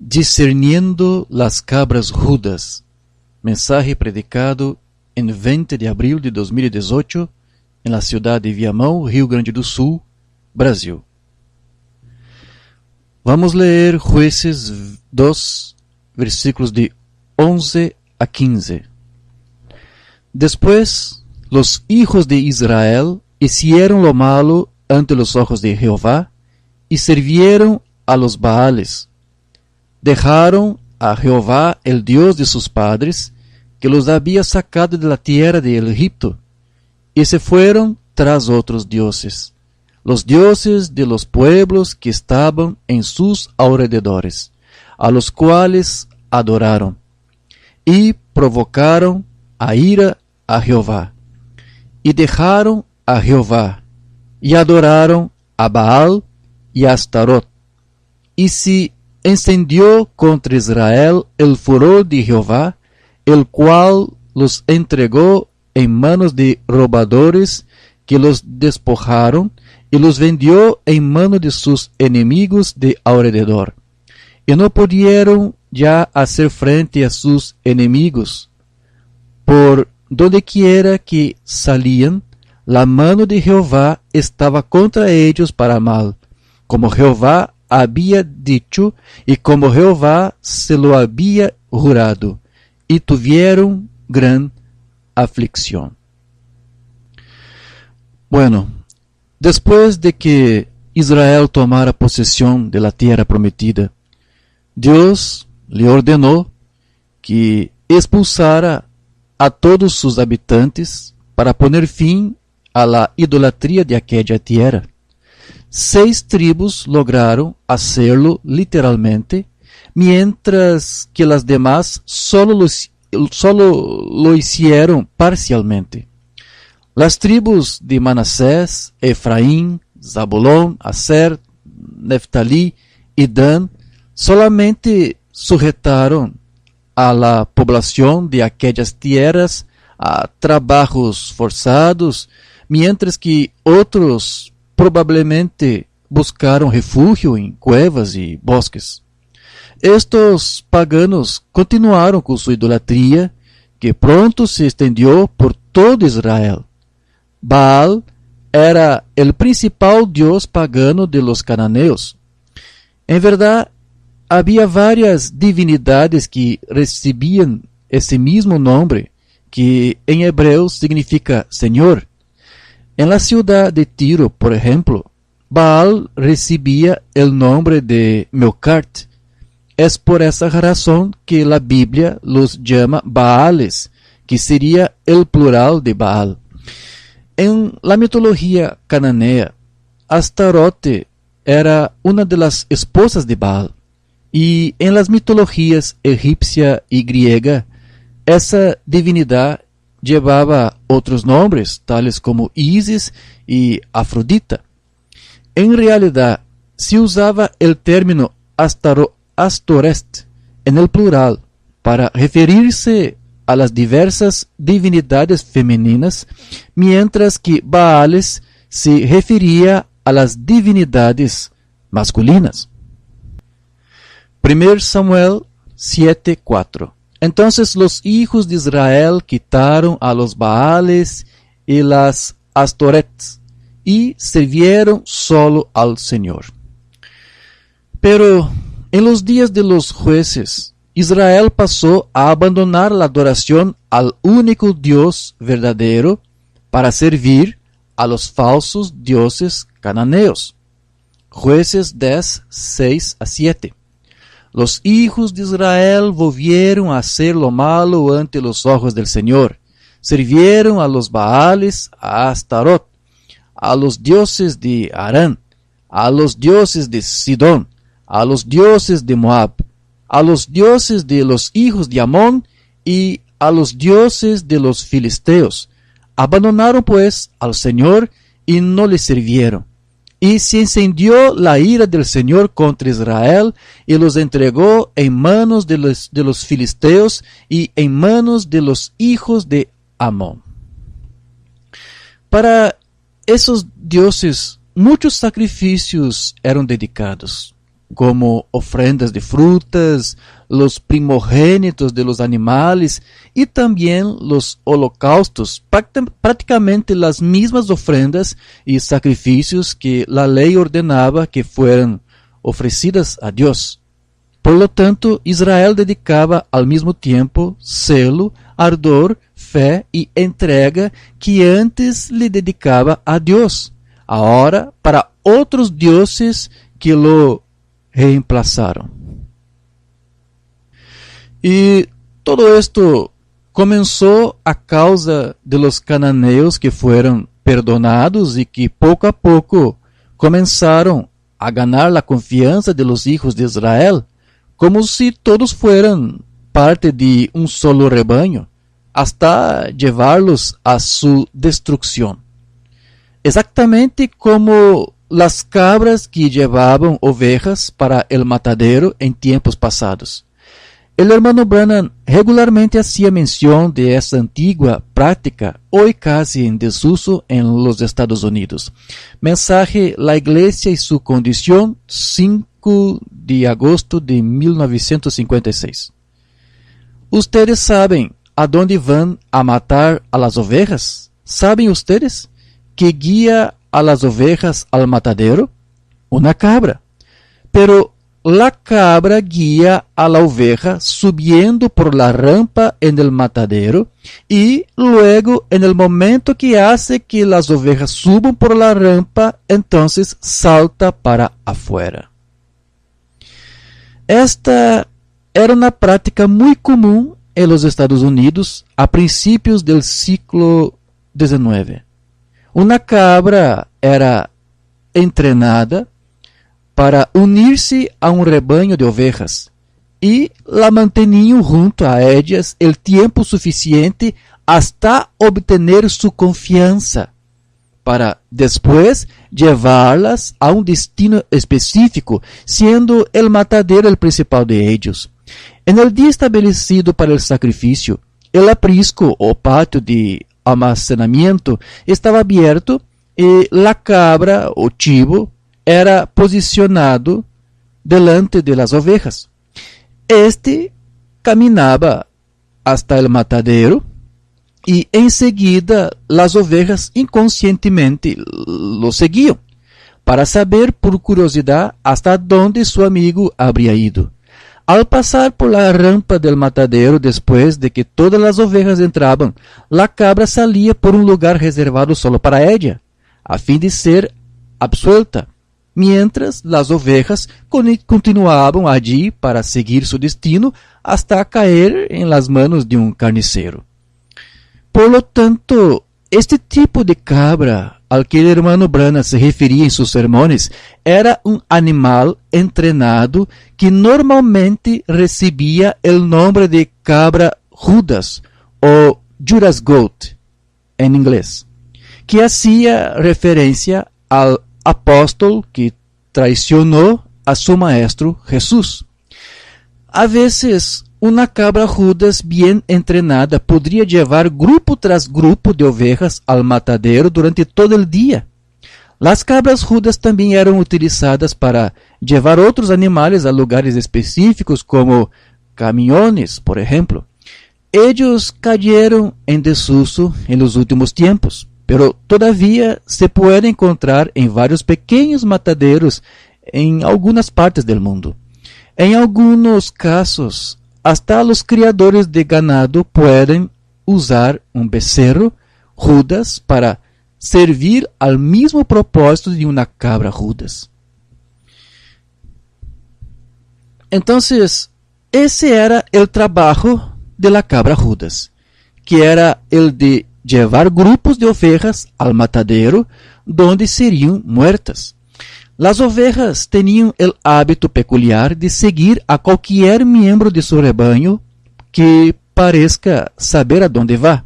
Discerniendo las cabras rudas. Mensaje predicado em 20 de abril de 2018 em la ciudad de Viamão, Rio Grande do Sul, Brasil. Vamos leer Jueces 2, versículos de 11 a 15. Después, los hijos de Israel hicieron lo malo ante los ojos de Jehová y sirvieron a los Baales. Dejaron a Jehová, el Dios de sus padres, que los había sacado de la tierra de Egipto, y se fueron tras otros dioses, los dioses de los pueblos que estaban en sus alrededores, a los cuales adoraron, y provocaron a ira a Jehová, y dejaron a Jehová, y adoraron a Baal y a Astarot, y se encendió contra Israel el furor de Jehová, el cual los entregó en manos de robadores que los despojaron y los vendió en manos de sus enemigos de alrededor. Y no pudieron ya hacer frente a sus enemigos. Por donde quiera que salían, la mano de Jehová estaba contra ellos para mal, como Jehová había dicho y como Jehová se lo había jurado, y tuvieron gran aflicción. Bueno, después de que Israel tomara posesión de la tierra prometida, Dios le ordenó que expulsara a todos sus habitantes para poner fin a la idolatría de aquella tierra. 6 tribus lograron hacerlo literalmente, mientras que las demás solo lo hicieron parcialmente. Las tribus de Manasés, Efraín, Zabulón, Aser, Neftalí y Dan solamente sujetaron a la población de aquellas tierras a trabajos forzados, mientras que otros probablemente buscaram refúgio em cuevas e bosques. Estes paganos continuaram com sua idolatria, que pronto se estendió por todo Israel. Baal era o principal dios pagano de los cananeos. Em verdade, havia várias divinidades que recebiam esse mesmo nome, que em hebreu significa Senhor. En la ciudad de Tiro, por ejemplo, Baal recibía el nombre de Melcart. Es por esa razón que la Biblia los llama Baales, que sería el plural de Baal. En la mitología cananea, Astarote era una de las esposas de Baal, y en las mitologías egipcia y griega, esa divinidad llevaba otros nombres, tales como Isis y Afrodita. En realidad, se usaba el término Astorest en el plural para referirse a las diversas divinidades femeninas, mientras que Baales se refería a las divinidades masculinas. 1 Samuel 7:4. Entonces los hijos de Israel quitaron a los Baales y las Astorets y sirvieron solo al Señor. Pero en los días de los jueces, Israel pasó a abandonar la adoración al único Dios verdadero para servir a los falsos dioses cananeos. Jueces 10, 6 a 7. Los hijos de Israel volvieron a hacer lo malo ante los ojos del Señor. Sirvieron a los Baales, a Astarot, a los dioses de Arán, a los dioses de Sidón, a los dioses de Moab, a los dioses de los hijos de Amón y a los dioses de los filisteos. Abandonaron pues al Señor y no le sirvieron. Y se encendió la ira del Señor contra Israel y los entregó en manos de los filisteos y en manos de los hijos de Amón. Para esos dioses, muchos sacrificios eram dedicados. como ofrendas de frutas, los primogénitos de los animales y también los holocaustos, prácticamente las mismas ofrendas y sacrificios que la ley ordenaba que fueran ofrecidas a Dios. Por lo tanto, Israel dedicaba al mismo tiempo celo, ardor, fe y entrega que antes le dedicaba a Dios, ahora para otros dioses que lo reemplazaron. Y todo esto comenzó a causa de los cananeos que fueron perdonados y que poco a poco comenzaron a ganar la confianza de los hijos de Israel, como si todos fueran parte de un solo rebaño, hasta llevarlos a su destrucción. Exactamente como las cabras que llevaban ovejas para el matadero en tiempos pasados. El hermano Branham regularmente hacía mención de esa antigua práctica, hoy casi en desuso en los Estados Unidos. Mensaje La Iglesia y su condición, 5 de agosto de 1956. ¿Ustedes saben a dónde van a matar a las ovejas? ¿Saben ustedes que guía a las ovejas al matadero? Una cabra. Pero la cabra guía a la oveja subiendo por la rampa en el matadero y luego en el momento que hace que las ovejas suban por la rampa, entonces salta para afuera. Esta era una práctica muy común en los Estados Unidos a principios del siglo XIX. Una cabra era entrenada para unir-se a um rebanho de ovejas e la mantenían junto a ellas el tiempo suficiente hasta obtener su confianza, para después llevarlas a un destino específico, siendo el matadero el principal de ellos. En el día establecido para el sacrificio, el aprisco o patio de almacenamiento estava abierto e la cabra o chivo era posicionado delante de las ovejas. Este caminaba hasta el matadero y enseguida las ovejas inconscientemente lo seguían para saber por curiosidad hasta dónde su amigo habría ido. Al pasar por la rampa del matadero después de que todas las ovejas entraban, la cabra salía por un lugar reservado solo para ella, a fin de ser absuelta, mientras las ovejas continuaban allí para seguir su destino hasta caer en las manos de un carnicero. Por lo tanto, este tipo de cabra al que el hermano Branham se refería en sus sermones era un animal entrenado que normalmente recibía el nombre de cabra Judas o Judas Goat en inglés, que hacía referencia al apóstolo que traicionó a su maestro Jesús. A veces, una cabra Judas bien entrenada podría llevar grupo tras grupo de ovejas al matadero durante todo el día. Las cabras Judas también eran utilizadas para llevar otros animales a lugares específicos como camiones, por ejemplo. Ellos cayeron en desuso en los últimos tiempos, pero todavía se puede encontrar en varios pequeños mataderos en algunas partes del mundo. En algunos casos, hasta los criadores de ganado pueden usar un becerro Judas para servir al mismo propósito de una cabra Judas. Entonces, ese era el trabajo de la cabra Judas, que era el de llevar grupos de ovejas al matadero donde serían muertas. Las ovejas tenían el hábito peculiar de seguir a cualquier miembro de su rebaño que parezca saber a dónde va.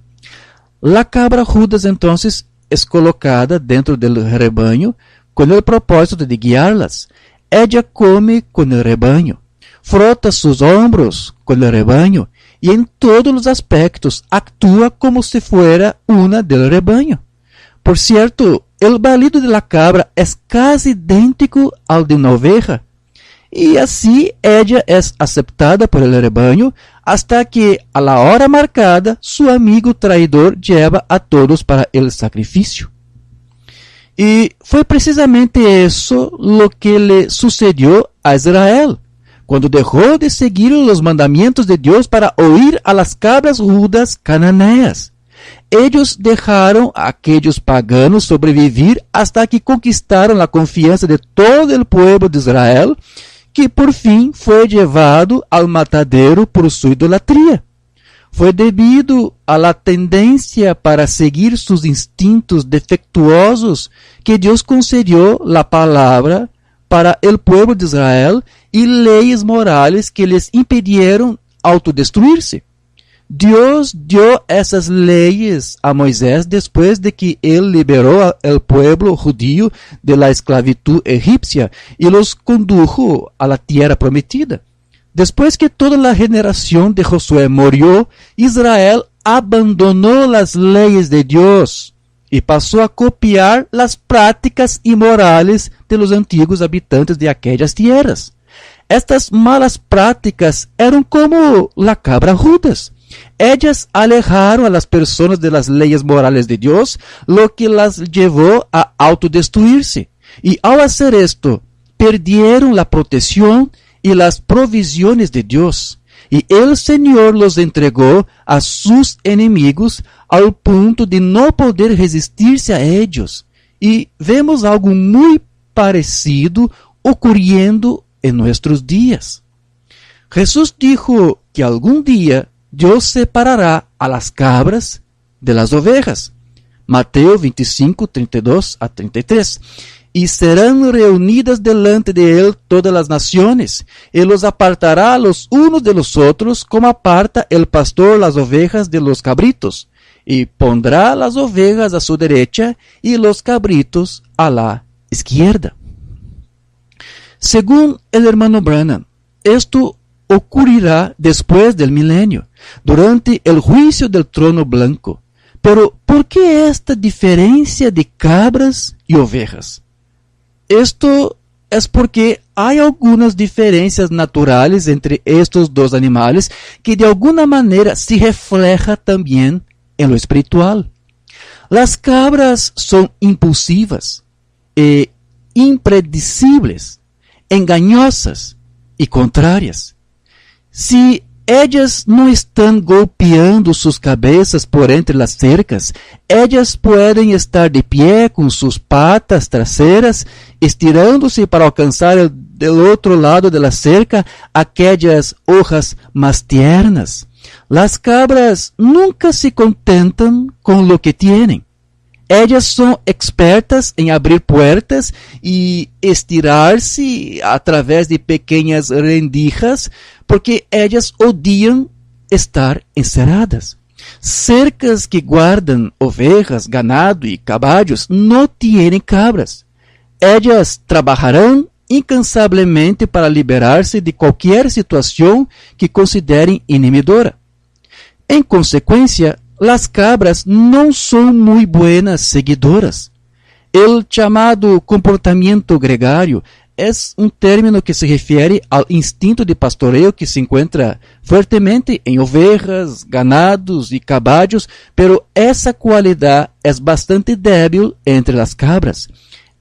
La cabra Judas entonces es colocada dentro del rebaño con el propósito de guiarlas. Ella come con el rebaño, frota sus hombros con el rebaño y en todos los aspectos actúa como si fuera una del rebaño. Por cierto, el balido de la cabra es casi idéntico al de una oveja. y así ella es aceptada por el rebaño hasta que a la hora marcada su amigo traidor lleva a todos para el sacrificio. Y fue precisamente eso lo que le sucedió a Israel, cuando dejó de seguir los mandamientos de Dios para oír a las cabras rudas cananeas. Ellos dejaron a aquellos paganos sobrevivir hasta que conquistaron la confianza de todo el pueblo de Israel, que por fin fue llevado al matadero por su idolatría. Fue debido a la tendencia para seguir sus instintos defectuosos que Dios concedió la palabra para el pueblo de Israel y leyes morales que les impidieron autodestruirse. Dios dio esas leyes a Moisés después de que él liberó al pueblo judío de la esclavitud egipcia y los condujo a la tierra prometida. Después que toda la generación de Josué murió, Israel abandonó las leyes de Dios y pasó a copiar las prácticas inmorales de los antiguos habitantes de aquellas tierras. Estas malas prácticas eran como la cabra rudas. Ellas alejaron a las personas de las leyes morales de Dios, lo que las llevó a autodestruirse. Y al hacer esto, perdieron la protección y las provisiones de Dios. Y el Señor los entregó a sus enemigos al punto de no poder resistirse a ellos. Y vemos algo muy parecido ocurriendo en nuestros días. Jesús dijo que algún día Dios separará a las cabras de las ovejas. Mateo 25, 32 a 33. Y serán reunidas delante de él todas las naciones, y los apartará los unos de los otros, como aparta el pastor las ovejas de los cabritos, y pondrá las ovejas a su derecha y los cabritos a la izquierda. Según el hermano Branham, esto ocurrirá después del milenio, durante el juicio del trono blanco. Pero, ¿por qué esta diferencia de cabras y ovejas? Esto es porque hay algunas diferencias naturales entre estos dos animales que de alguna manera se refleja también en lo espiritual. Las cabras son impulsivas, impredecibles, engañosas y contrarias. Si ellas no están golpeando sus cabezas por entre las cercas, ellas pueden estar de pie con sus patas traseras, estirándose para alcanzar del otro lado de la cerca aquellas hojas más tiernas. Las cabras nunca se contentan con lo que tienen. Ellas son expertas en abrir puertas y estirarse a través de pequeñas rendijas, porque ellas odian estar encerradas. Cercas que guardan ovejas, ganado y caballos no tienen cabras. Ellas trabajarán incansablemente para liberarse de cualquier situación que consideren inhibidora. En consecuencia, las cabras no son muy buenas seguidoras. El llamado comportamiento gregario es un término que se refiere al instinto de pastoreo que se encuentra fuertemente en ovejas, ganados y caballos, pero esa cualidad es bastante débil entre las cabras.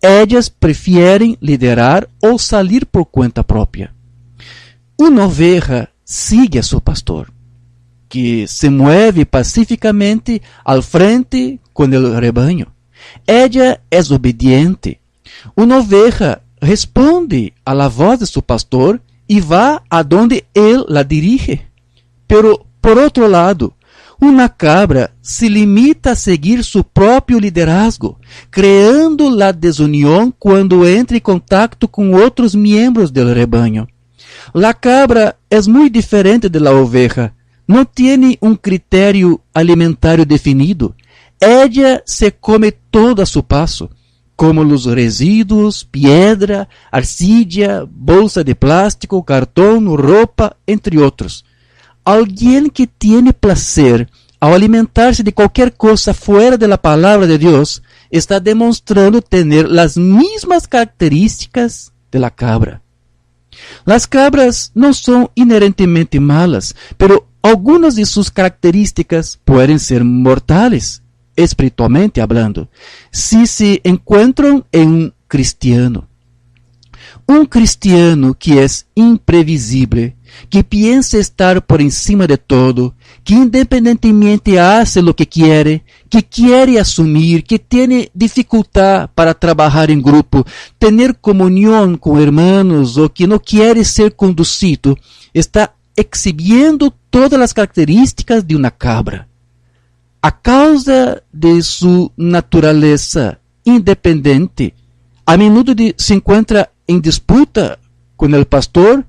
Ellas prefieren liderar o salir por cuenta propia. Una oveja sigue a su pastor, que se mueve pacíficamente al frente con el rebaño. Ella es obediente. Una oveja responde a la voz de su pastor y va a donde él la dirige. Pero, por otro lado, una cabra se limita a seguir su propio liderazgo, creando la desunión cuando entra en contacto con otros miembros del rebaño. La cabra es muy diferente de la oveja. No tiene un criterio alimentario definido. Ella se come todo a su paso, como los residuos, piedra, arcilla, bolsa de plástico, cartón, ropa, entre otros. Alguien que tiene placer al alimentarse de cualquier cosa fuera de la palabra de Dios está demostrando tener las mismas características de la cabra. Las cabras no son inherentemente malas, pero algunas de sus características pueden ser mortales, espiritualmente hablando, si se encuentran en un cristiano. Un cristiano que es imprevisible, que piensa estar por encima de todo, que independentemente hace lo que quiere asumir, que tiene dificultad para trabajar en grupo, tener comunión con hermanos o que no quiere ser conducido, está exhibiendo todas las características de una cabra. A causa de su naturaleza independiente, a menudo se encuentra en disputa con el pastor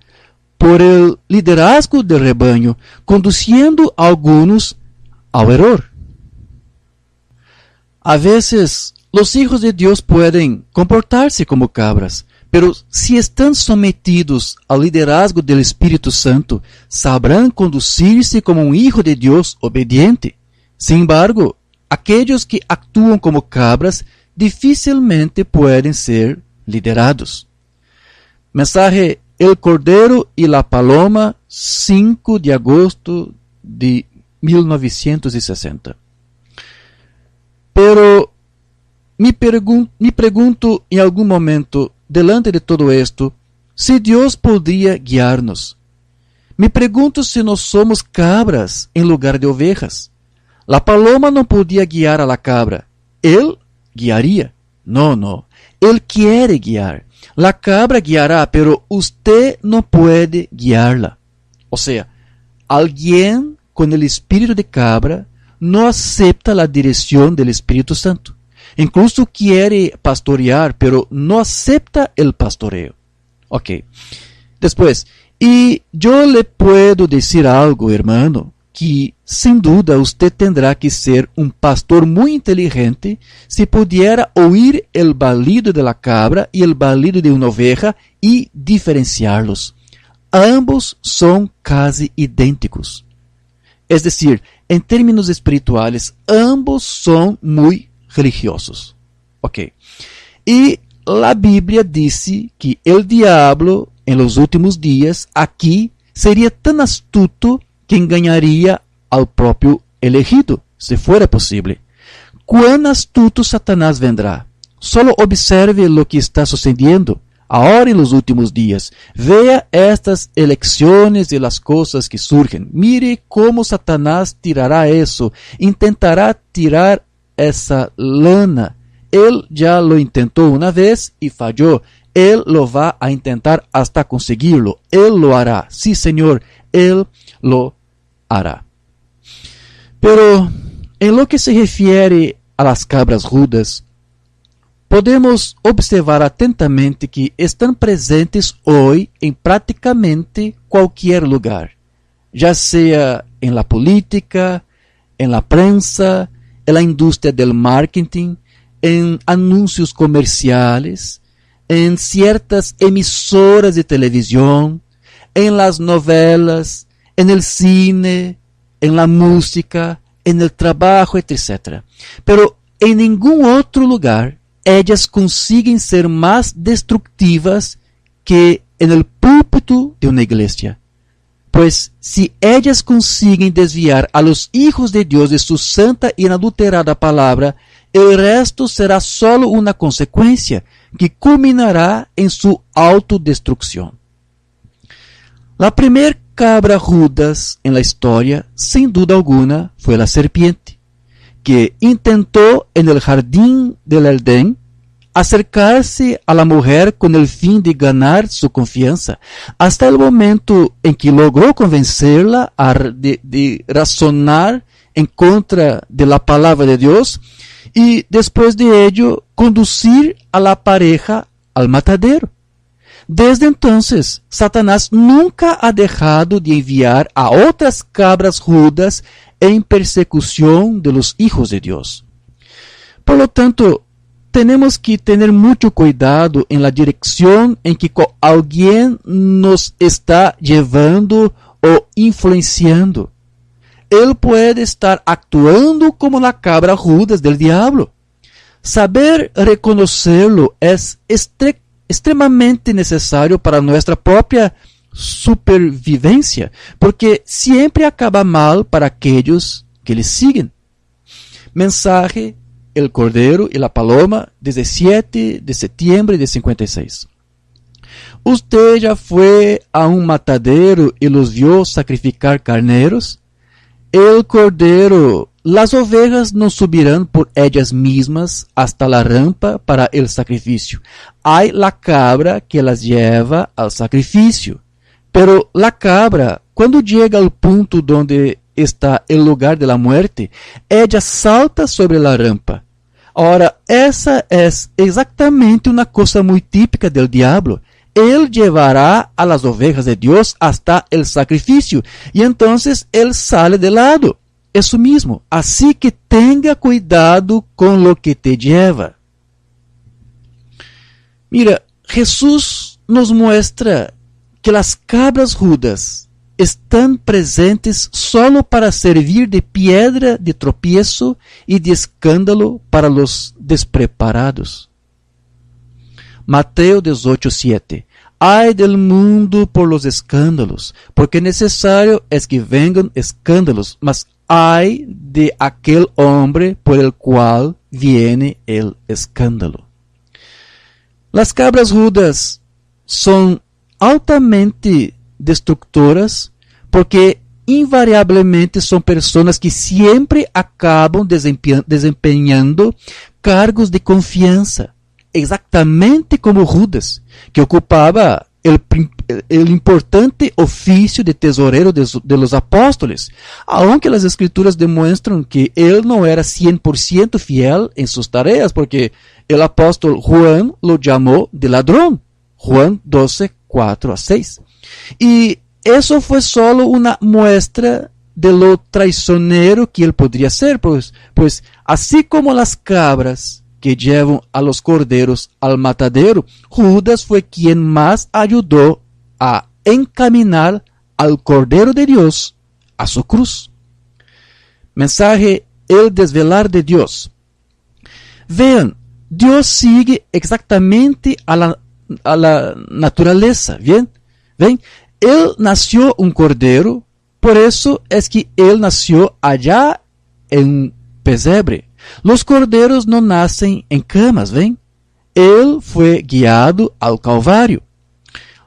por el liderazgo del rebaño, conduciendo a algunos al error. A veces, los hijos de Dios pueden comportarse como cabras, pero si están sometidos al liderazgo del Espíritu Santo, sabrán conducirse como un hijo de Dios obediente. Sin embargo, aquellos que actúan como cabras difícilmente pueden ser liderados. Mensaje El Cordero y la Paloma, 5 de agosto de 1960. Pero me pregunto en algún momento, delante de todo esto, si Dios podría guiarnos. Me pregunto si no somos cabras en lugar de ovejas. La paloma no podía guiar a la cabra. Él guiaría. No. Él quiere guiar. La cabra guiará, pero usted no puede guiarla. O sea, alguien con el espíritu de cabra no acepta la dirección del Espíritu Santo. Incluso quiere pastorear, pero no acepta el pastoreo. Ok. Después, y yo le puedo decir algo, hermano, que sin duda usted tendrá que ser un pastor muy inteligente si pudiera oír el balido de la cabra y el balido de una oveja y diferenciarlos. Ambos son casi idénticos. Es decir, en términos espirituales, ambos son muy religiosos. Ok. Y la Biblia dice que el diablo en los últimos días aquí sería tan astuto que engañaría al propio elegido, si fuera posible. ¿Cuán astuto Satanás vendrá? Solo observe lo que está sucediendo ahora en los últimos días. Vea estas elecciones y las cosas que surgen. Mire cómo Satanás tirará eso. Intentará tirar esa lana. Él ya lo intentó una vez y falló. Él lo va a intentar hasta conseguirlo. Él lo hará. Sí, Señor, Él lo hará. Pero en lo que se refiere a las cabras rudas, podemos observar atentamente que están presentes hoy en prácticamente cualquier lugar, ya sea en la política, en la prensa, en la industria del marketing, en anuncios comerciales, en ciertas emisoras de televisión, en las novelas, en el cine, en la música, en el trabajo, etc. Pero en ningún otro lugar ellas consiguen ser más destructivas que en el púlpito de una iglesia. Pues si ellas consiguen desviar a los hijos de Dios de su santa y inadulterada palabra, el resto será solo una consecuencia que culminará en su autodestrucción. La primera cabra rudas en la historia, sin duda alguna, fue la serpiente, que intentó en el jardín del Edén acercarse a la mujer con el fin de ganar su confianza, hasta el momento en que logró convencerla de razonar en contra de la palabra de Dios y después de ello conducir a la pareja al matadero. Desde entonces, Satanás nunca ha dejado de enviar a otras cabras rudas en persecución de los hijos de Dios. Por lo tanto, tenemos que tener mucho cuidado en la dirección en que alguien nos está llevando o influenciando. Él puede estar actuando como la cabra ruda del diablo. Saber reconocerlo es extremamente necesario para nuestra propia supervivencia, porque siempre acaba mal para aquellos que le siguen. Mensaje: El Cordero y la Paloma, desde 7 de septiembre de 56. ¿Usted ya fue a un matadero y los vio sacrificar carneros? El cordero, las ovejas no subirán por ellas mismas hasta la rampa para el sacrificio. Hay la cabra que las lleva al sacrificio. Pero la cabra, cuando llega al punto donde está el lugar de la muerte, ella salta sobre la rampa. Ahora, esa es exactamente una cosa muy típica del diablo. Él llevará a las ovejas de Dios hasta el sacrificio y entonces él sale de lado. Eso mismo. Así que tenga cuidado con lo que te lleva. Mira, Jesús nos muestra que las cabras rudas están presentes solo para servir de piedra de tropiezo y de escándalo para los despreparados. Mateo 18:7. Ay del mundo por los escándalos, porque necesario es que vengan escándalos, mas ay de aquel hombre por el cual viene el escándalo. Las cabras rudas son altamente destructoras porque invariablemente son personas que siempre acaban desempeñando cargos de confianza, exactamente como Judas, que ocupaba el importante oficio de tesorero de los apóstoles, aunque las escrituras demuestran que él no era 100% fiel en sus tareas, porque el apóstol Juan lo llamó de ladrón, Juan 12:4-6. Y eso fue solo una muestra de lo traicionero que él podría ser, pues así como las cabras que llevan a los corderos al matadero, Judas fue quien más ayudó a encaminar al Cordero de Dios a su cruz. Mensaje: el desvelar de Dios. Vean, Dios sigue exactamente a la naturaleza, ¿bien? ¿Ven? Él nació un cordero, por eso es que él nació allá en un pesebre. Los corderos no nacen en camas, ¿ven? Él fue guiado al Calvario.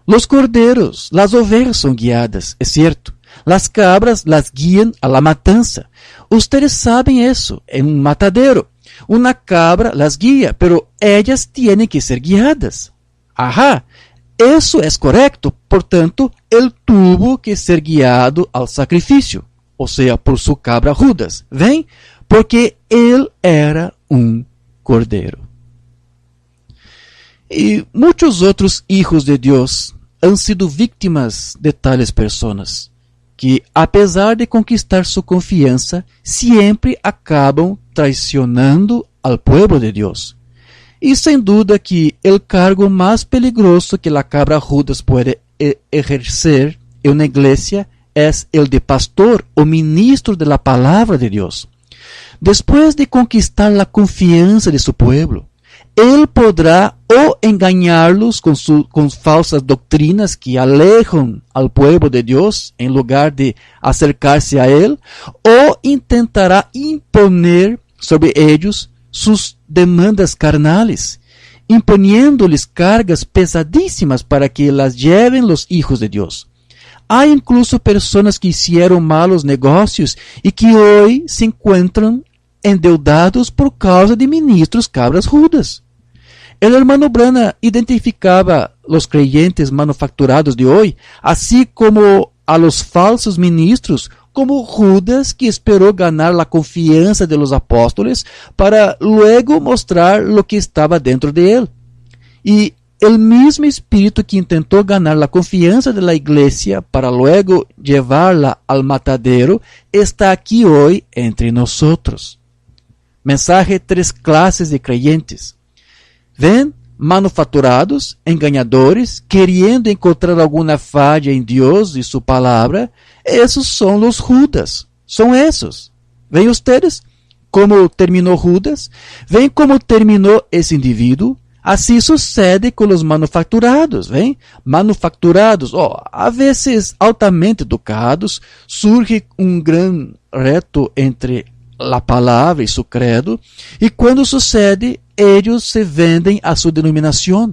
Los corderos, las ovejas son guiadas, es cierto. Las cabras las guían a la matanza. Ustedes saben eso, en un matadero. Una cabra las guía, pero ellas tienen que ser guiadas. Ajá, eso es correcto. Por tanto, él tuvo que ser guiado al sacrificio, o sea, por su cabra Judas. ¿Ven? Porque él era un cordero. Y muchos otros hijos de Dios han sido víctimas de tales personas, que a pesar de conquistar su confianza, siempre acaban traicionando al pueblo de Dios. Y sin duda que el cargo más peligroso que la cabra Judas puede ejercer en una iglesia es el de pastor o ministro de la palabra de Dios. Después de conquistar la confianza de su pueblo, él podrá o engañarlos con falsas doctrinas que alejan al pueblo de Dios en lugar de acercarse a él, o intentará imponer sobre ellos sus demandas carnales, imponiéndoles cargas pesadísimas para que las lleven los hijos de Dios. Hay incluso personas que hicieron malos negocios y que hoy se encuentran endeudados por causa de ministros cabras rudas. El hermano Branham identificaba los creyentes manufacturados de hoy, así como a los falsos ministros, como Judas, que esperó ganar la confianza de los apóstoles para luego mostrar lo que estaba dentro de él. Y el mismo espíritu que intentó ganar la confianza de la iglesia para luego llevarla al matadero está aquí hoy entre nosotros. Mensaje: 3 clases de creyentes. Ven, manufacturados, engañadores, queriendo encontrar alguna falla en Dios y su palabra. Esos son los Judas. Son esos. ¿Ven ustedes cómo terminó Judas? ¿Ven cómo terminó ese individuo? Assim sucede com os manufacturados, ¿ven? Manufacturados, a vezes altamente educados, surge um grande reto entre a palavra e seu credo, e quando sucede, eles se vendem a sua denominação,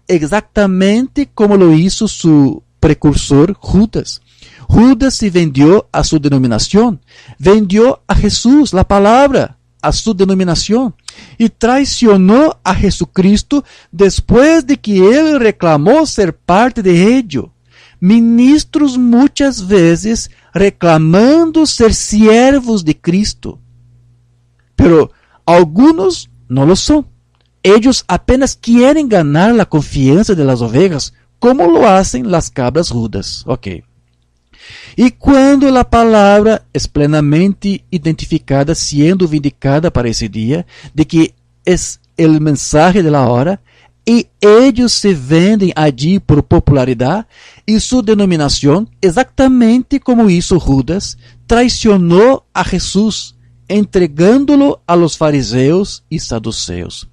exatamente como lo hizo su precursor Judas. Judas se vendió a su denominación, vendió a Jesús, la palabra, a su denominación, y traicionó a Jesucristo después de que él reclamó ser parte de ello. Ministros muchas veces reclamando ser siervos de Cristo, pero algunos no lo son. Ellos apenas quieren ganar la confianza de las ovejas, como lo hacen las cabras rudas. Ok. E quando a palavra é plenamente identificada, sendo vindicada para esse dia, de que é o mensaje de la hora, e eles se vendem allí por popularidade, e sua denominação, exatamente como hizo Judas, traicionou a Jesus, entregando-lo a los fariseus e saduceus.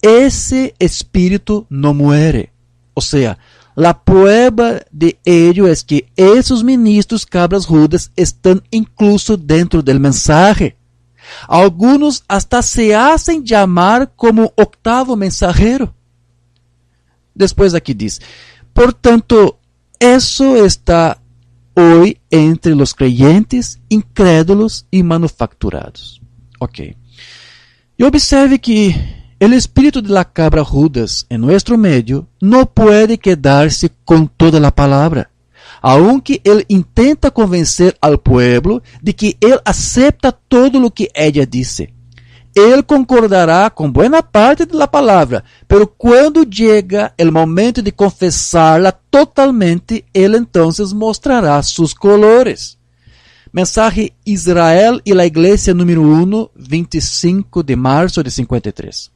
Esse espírito não muere. Ou seja, a prueba de ello es que esos ministros cabras rudas están incluso dentro del mensaje. Algunos hasta se hacen llamar como octavo mensajero. Después aquí dice, por tanto, eso está hoy entre los creyentes, incrédulos y manufacturados. Ok. Y observe que el espíritu de la cabra rudas en nuestro medio no puede quedarse con toda la palabra, aunque él intenta convencer al pueblo de que él acepta todo lo que ella dice. Él concordará con buena parte de la palabra, pero cuando llega el momento de confesarla totalmente, él entonces mostrará sus colores. Mensaje Israel y la Iglesia número 1, 25 de março de 53.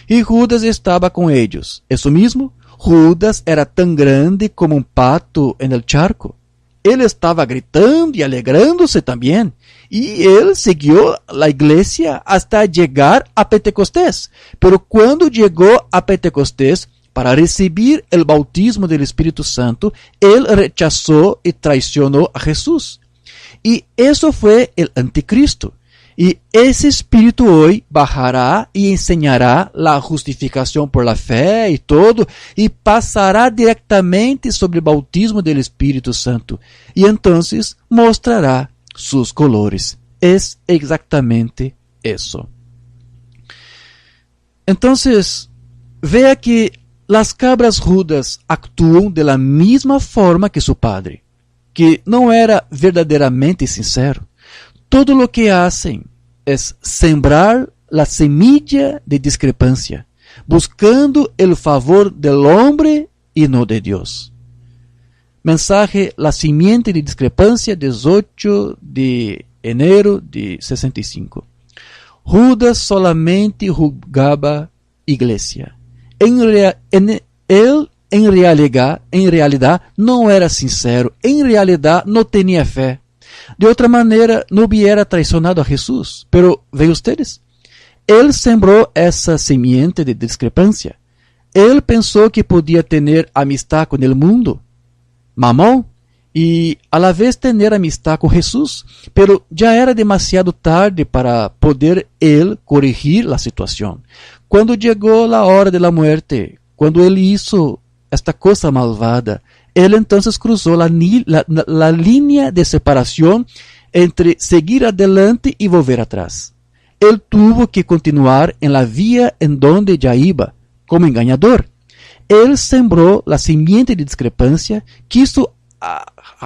E Judas estava com eles. Isso mesmo, Judas era tão grande como um pato en el charco. Ele estava gritando e alegrando-se também. E ele seguiu a igreja hasta chegar a Pentecostés. Pero quando chegou a Pentecostés, para receber o bautismo do Espírito Santo, ele rechazou e traicionou a Jesus. E isso foi o anticristo. Y ese espíritu hoy bajará y enseñará la justificación por la fe y todo, y pasará directamente sobre el bautismo del Espíritu Santo. Y entonces mostrará sus colores. Es exactamente eso. Entonces, vea que las cabras rudas actúan de la misma forma que su padre, que no era verdaderamente sincero. Todo lo que hacen es sembrar la semilla de discrepancia, buscando el favor del hombre y no de Dios. Mensaje La simiente de discrepancia, 18 de enero de 65. Judas solamente juzgaba iglesia. Él en realidad no era sincero, en realidad no tenía fe. De outra maneira, não hubiera traicionado a Jesus. Pero, veem ustedes, ele sembrou essa semente de discrepância. Ele pensou que podia ter amistad com o mundo, mamão, e a la vez ter amistad com Jesus. Pero já era demasiado tarde para poder ele corrigir a situação. Quando chegou a hora de la muerte, quando ele hizo esta coisa malvada, ele entonces cruzó la línea de separación entre seguir adelante y volver atrás. Él tuvo que continuar en la vía en donde ya iba, como engañador. Él sembró la simiente de discrepancia, quiso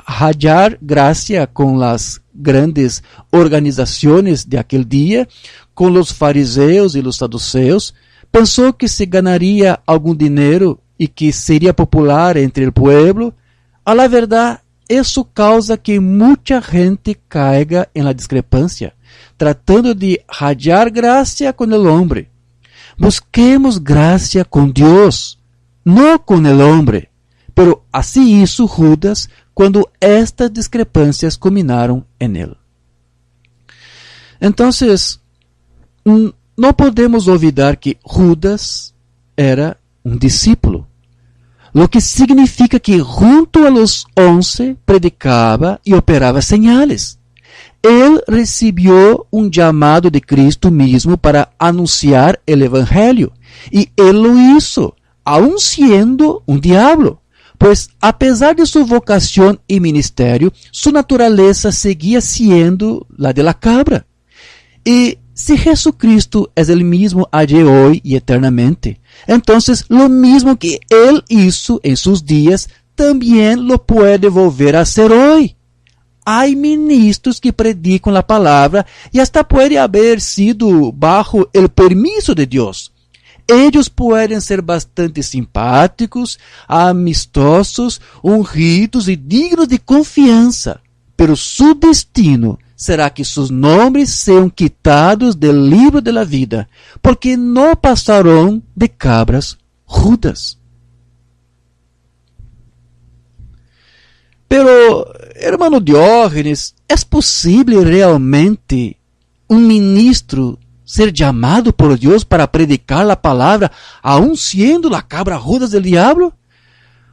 hallar gracia con las grandes organizaciones de aquel día, con los fariseos y los saduceos, pensó que se ganaría algún dinero e que seria popular entre o pueblo. A la verdad, isso causa que muita gente caiga em la discrepância, tratando de hallar gracia com o homem. Busquemos gracia com Deus, não com o homem. Pero assim hizo Judas quando estas discrepâncias culminaram en él. Então, não podemos olvidar que Judas era un discípulo, lo que significa que junto a los 11 predicaba y operaba señales. Él recibió un llamado de Cristo mismo para anunciar el Evangelio, y él lo hizo, aun siendo un diablo, pues a pesar de su vocación y ministerio, su naturaleza seguía siendo la de la cabra. Y si Jesucristo es el mismo ayer, hoy y eternamente, entonces lo mismo que Él hizo en sus días, también lo puede volver a hacer hoy. Hay ministros que predican la palabra y hasta puede haber sido bajo el permiso de Dios. Ellos pueden ser bastante simpáticos, amistosos, ungidos y dignos de confianza, pero su destino será que sus nombres sean quitados del libro de la vida, porque no pasarán de cabras rudas. Pero, hermano Diógenes, ¿es posible realmente un ministro ser llamado por Dios para predicar la palabra, aun siendo la cabra ruda del diablo?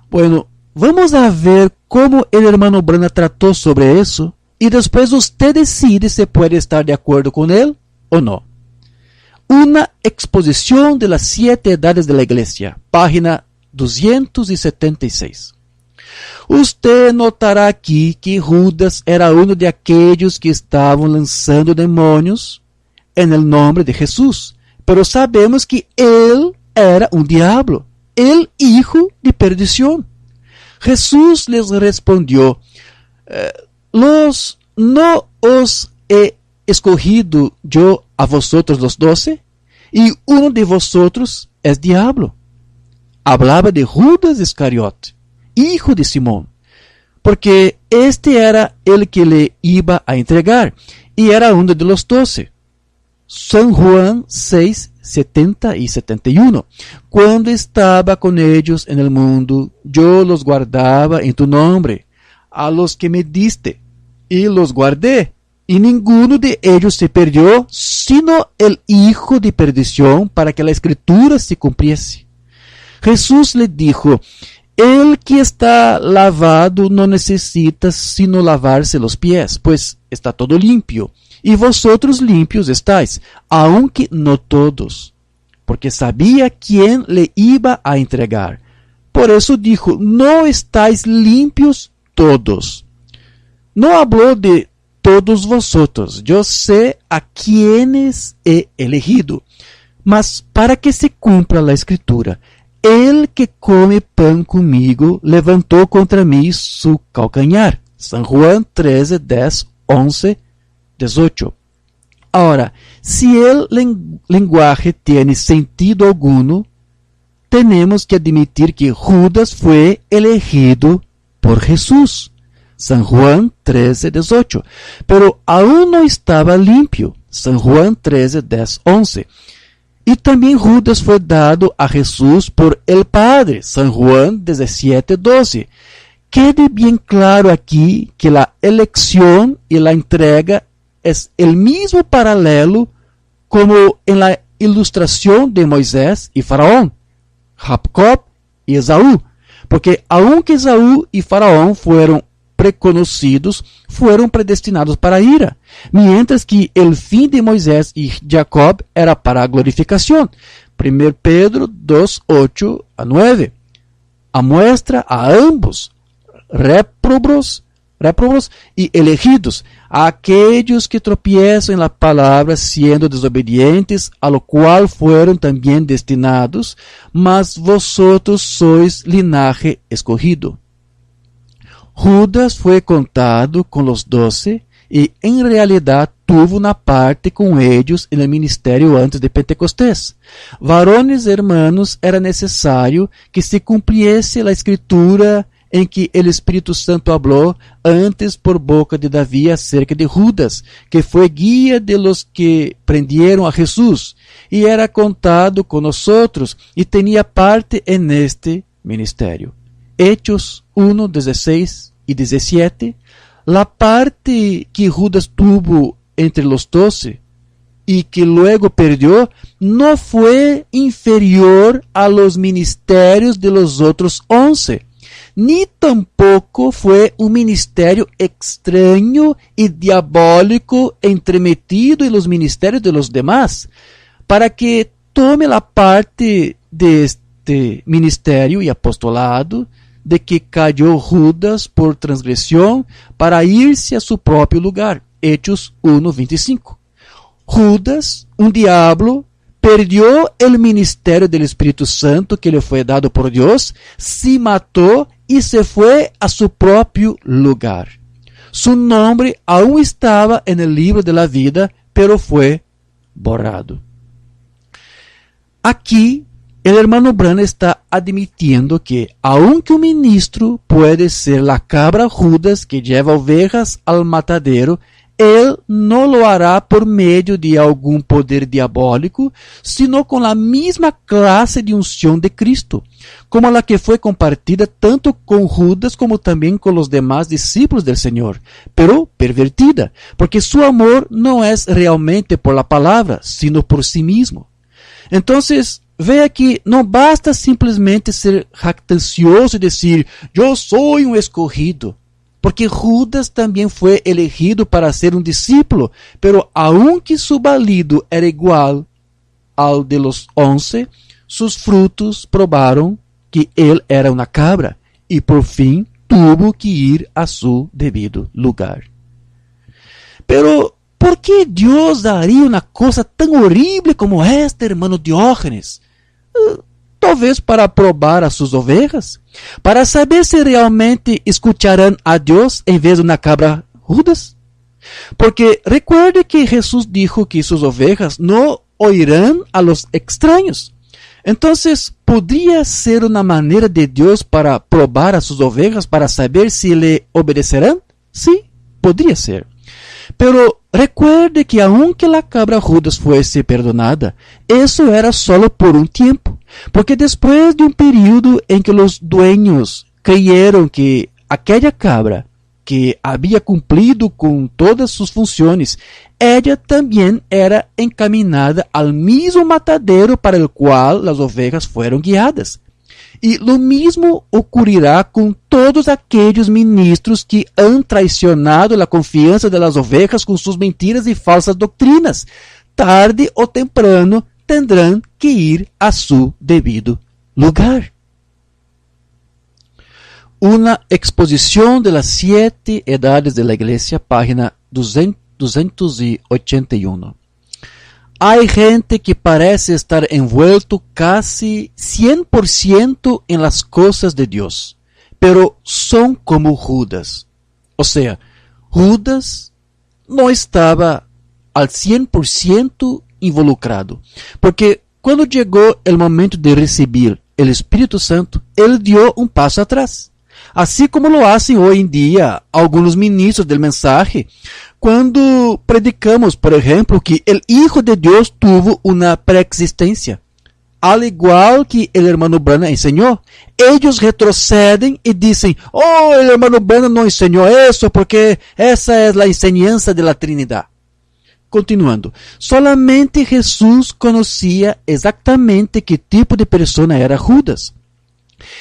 Bueno, vamos a ver cómo el hermano Brana trató sobre eso, y después usted decide si puede estar de acuerdo con él o no. Una exposición de las 7 edades de la Iglesia, página 276. Usted notará aquí que Judas era uno de aquellos que estaban lanzando demonios en el nombre de Jesús, pero sabemos que él era un diablo, el hijo de perdición. Jesús les respondió: ¿no os he escogido yo a vosotros los 12? Y uno de vosotros es diablo. Hablaba de Judas Iscariote, hijo de Simón, porque este era el que le iba a entregar, y era uno de los 12. San Juan 6, 70 y 71. Cuando estaba con ellos en el mundo, yo los guardaba en tu nombre, a los que me diste, y los guardé, y ninguno de ellos se perdió, sino el hijo de perdición, para que la escritura se cumpliese. Jesús le dijo: el que está lavado no necesita sino lavarse los pies, pues está todo limpio, y vosotros limpios estáis, aunque no todos, porque sabía quién le iba a entregar. Por eso dijo: no estáis limpios todos. No habló de todos vosotros, yo sé a quienes he elegido, mas para que se cumpla la escritura: el que come pan conmigo levantó contra mí su calcañar. San Juan 13, 10, 11, 18. Ahora, si el lenguaje tiene sentido alguno, tenemos que admitir que Judas fue elegido por Jesús. San Juan 13, 18. Pero aún no estaba limpio. San Juan 13, 10, 11. Y también Judas fue dado a Jesús por el Padre. San Juan 17, 12. Quede bien claro aquí que la elección y la entrega es el mismo paralelo como en la ilustración de Moisés y Faraón, Jacob y Esaú, porque aunque Esaú y Faraón fueron preconocidos, fueron predestinados para a ira, mientras que el fin de Moisés y Jacob era para a glorificación. 1 Pedro 2, 8 a 9. Amuestra a ambos, réprobos y elegidos, a aquellos que tropiezan en la palabra siendo desobedientes, a lo cual fueron también destinados, mas vosotros sois linaje escogido. Judas fue contado con los 12 y en realidad tuvo una parte con ellos en el ministerio antes de Pentecostés. Varones hermanos, era necesario que se cumpliese la escritura en que el Espíritu Santo habló antes por boca de David acerca de Judas, que fue guía de los que prendieron a Jesús, y era contado con nosotros, y tenía parte en este ministerio. Hechos 1, 16 y 17, la parte que Judas tuvo entre los 12 y que luego perdió, no fue inferior a los ministerios de los otros 11, ni tampoco fue un ministerio extraño y diabólico entremetido en los ministerios de los demás, para que tome la parte de este ministerio y apostolado de que cayó Judas por transgresión para irse a su propio lugar. Hechos 1:25. Judas, un diablo, perdió el ministerio del Espíritu Santo que le fue dado por Dios, se mató y se fue a su propio lugar. Su nombre aún estaba en el libro de la vida, pero fue borrado. Aquí, el hermano Branham está admitiendo que, aunque un ministro puede ser la cabra Judas que lleva ovejas al matadero, él no lo hará por medio de algún poder diabólico, sino con la misma clase de unción de Cristo, como la que fue compartida tanto con Judas como también con los demás discípulos del Señor, pero pervertida, porque su amor no es realmente por la palabra, sino por sí mismo. Entonces, vea que no basta simplesmente ser jactancioso y decir, yo soy un escogido. Porque Judas también fue elegido para ser un discípulo, pero aunque su valido era igual al de los 11, sus frutos probaron que él era una cabra y por fin tuvo que ir a su debido lugar. Pero, ¿por qué Dios haría una cosa tan horrible como esta, hermano Diógenes? Talvez para probar a sus ovejas, para saber si realmente escucharán a Dios en vez de una cabra Judas. Porque recuerde que Jesús dijo que sus ovejas no oirán a los extraños. Entonces, ¿podría ser una manera de Dios para probar a sus ovejas para saber si le obedecerán? Sí, podría ser. Pero recuerde que aunque la cabra Judas fuese perdonada, eso era solo por un tiempo, porque después de un período en que los dueños creyeron que aquella cabra que había cumplido con todas sus funciones, ella también era encaminada al mismo matadero para el cual las ovejas fueron guiadas. Y lo mismo ocurrirá con todos aquellos ministros que han traicionado la confianza de las ovejas con sus mentiras y falsas doctrinas. Tarde o temprano tendrán que ir a su debido lugar. Una exposición de las 7 edades de la Iglesia, página 281. Hay gente que parece estar envuelto casi 100% en las cosas de Dios, pero son como Judas. O sea, Judas no estaba al 100% involucrado, porque cuando llegó el momento de recibir el Espíritu Santo, él dio un paso atrás. Así como lo hacen hoy en día algunos ministros del mensaje, cuando predicamos, por ejemplo, que el Hijo de Dios tuvo una preexistencia, al igual que el hermano Branham enseñó. Ellos retroceden y dicen, oh, el hermano Branham no enseñó eso porque esa es la enseñanza de la Trinidad. Continuando, solamente Jesús conocía exactamente qué tipo de persona era Judas.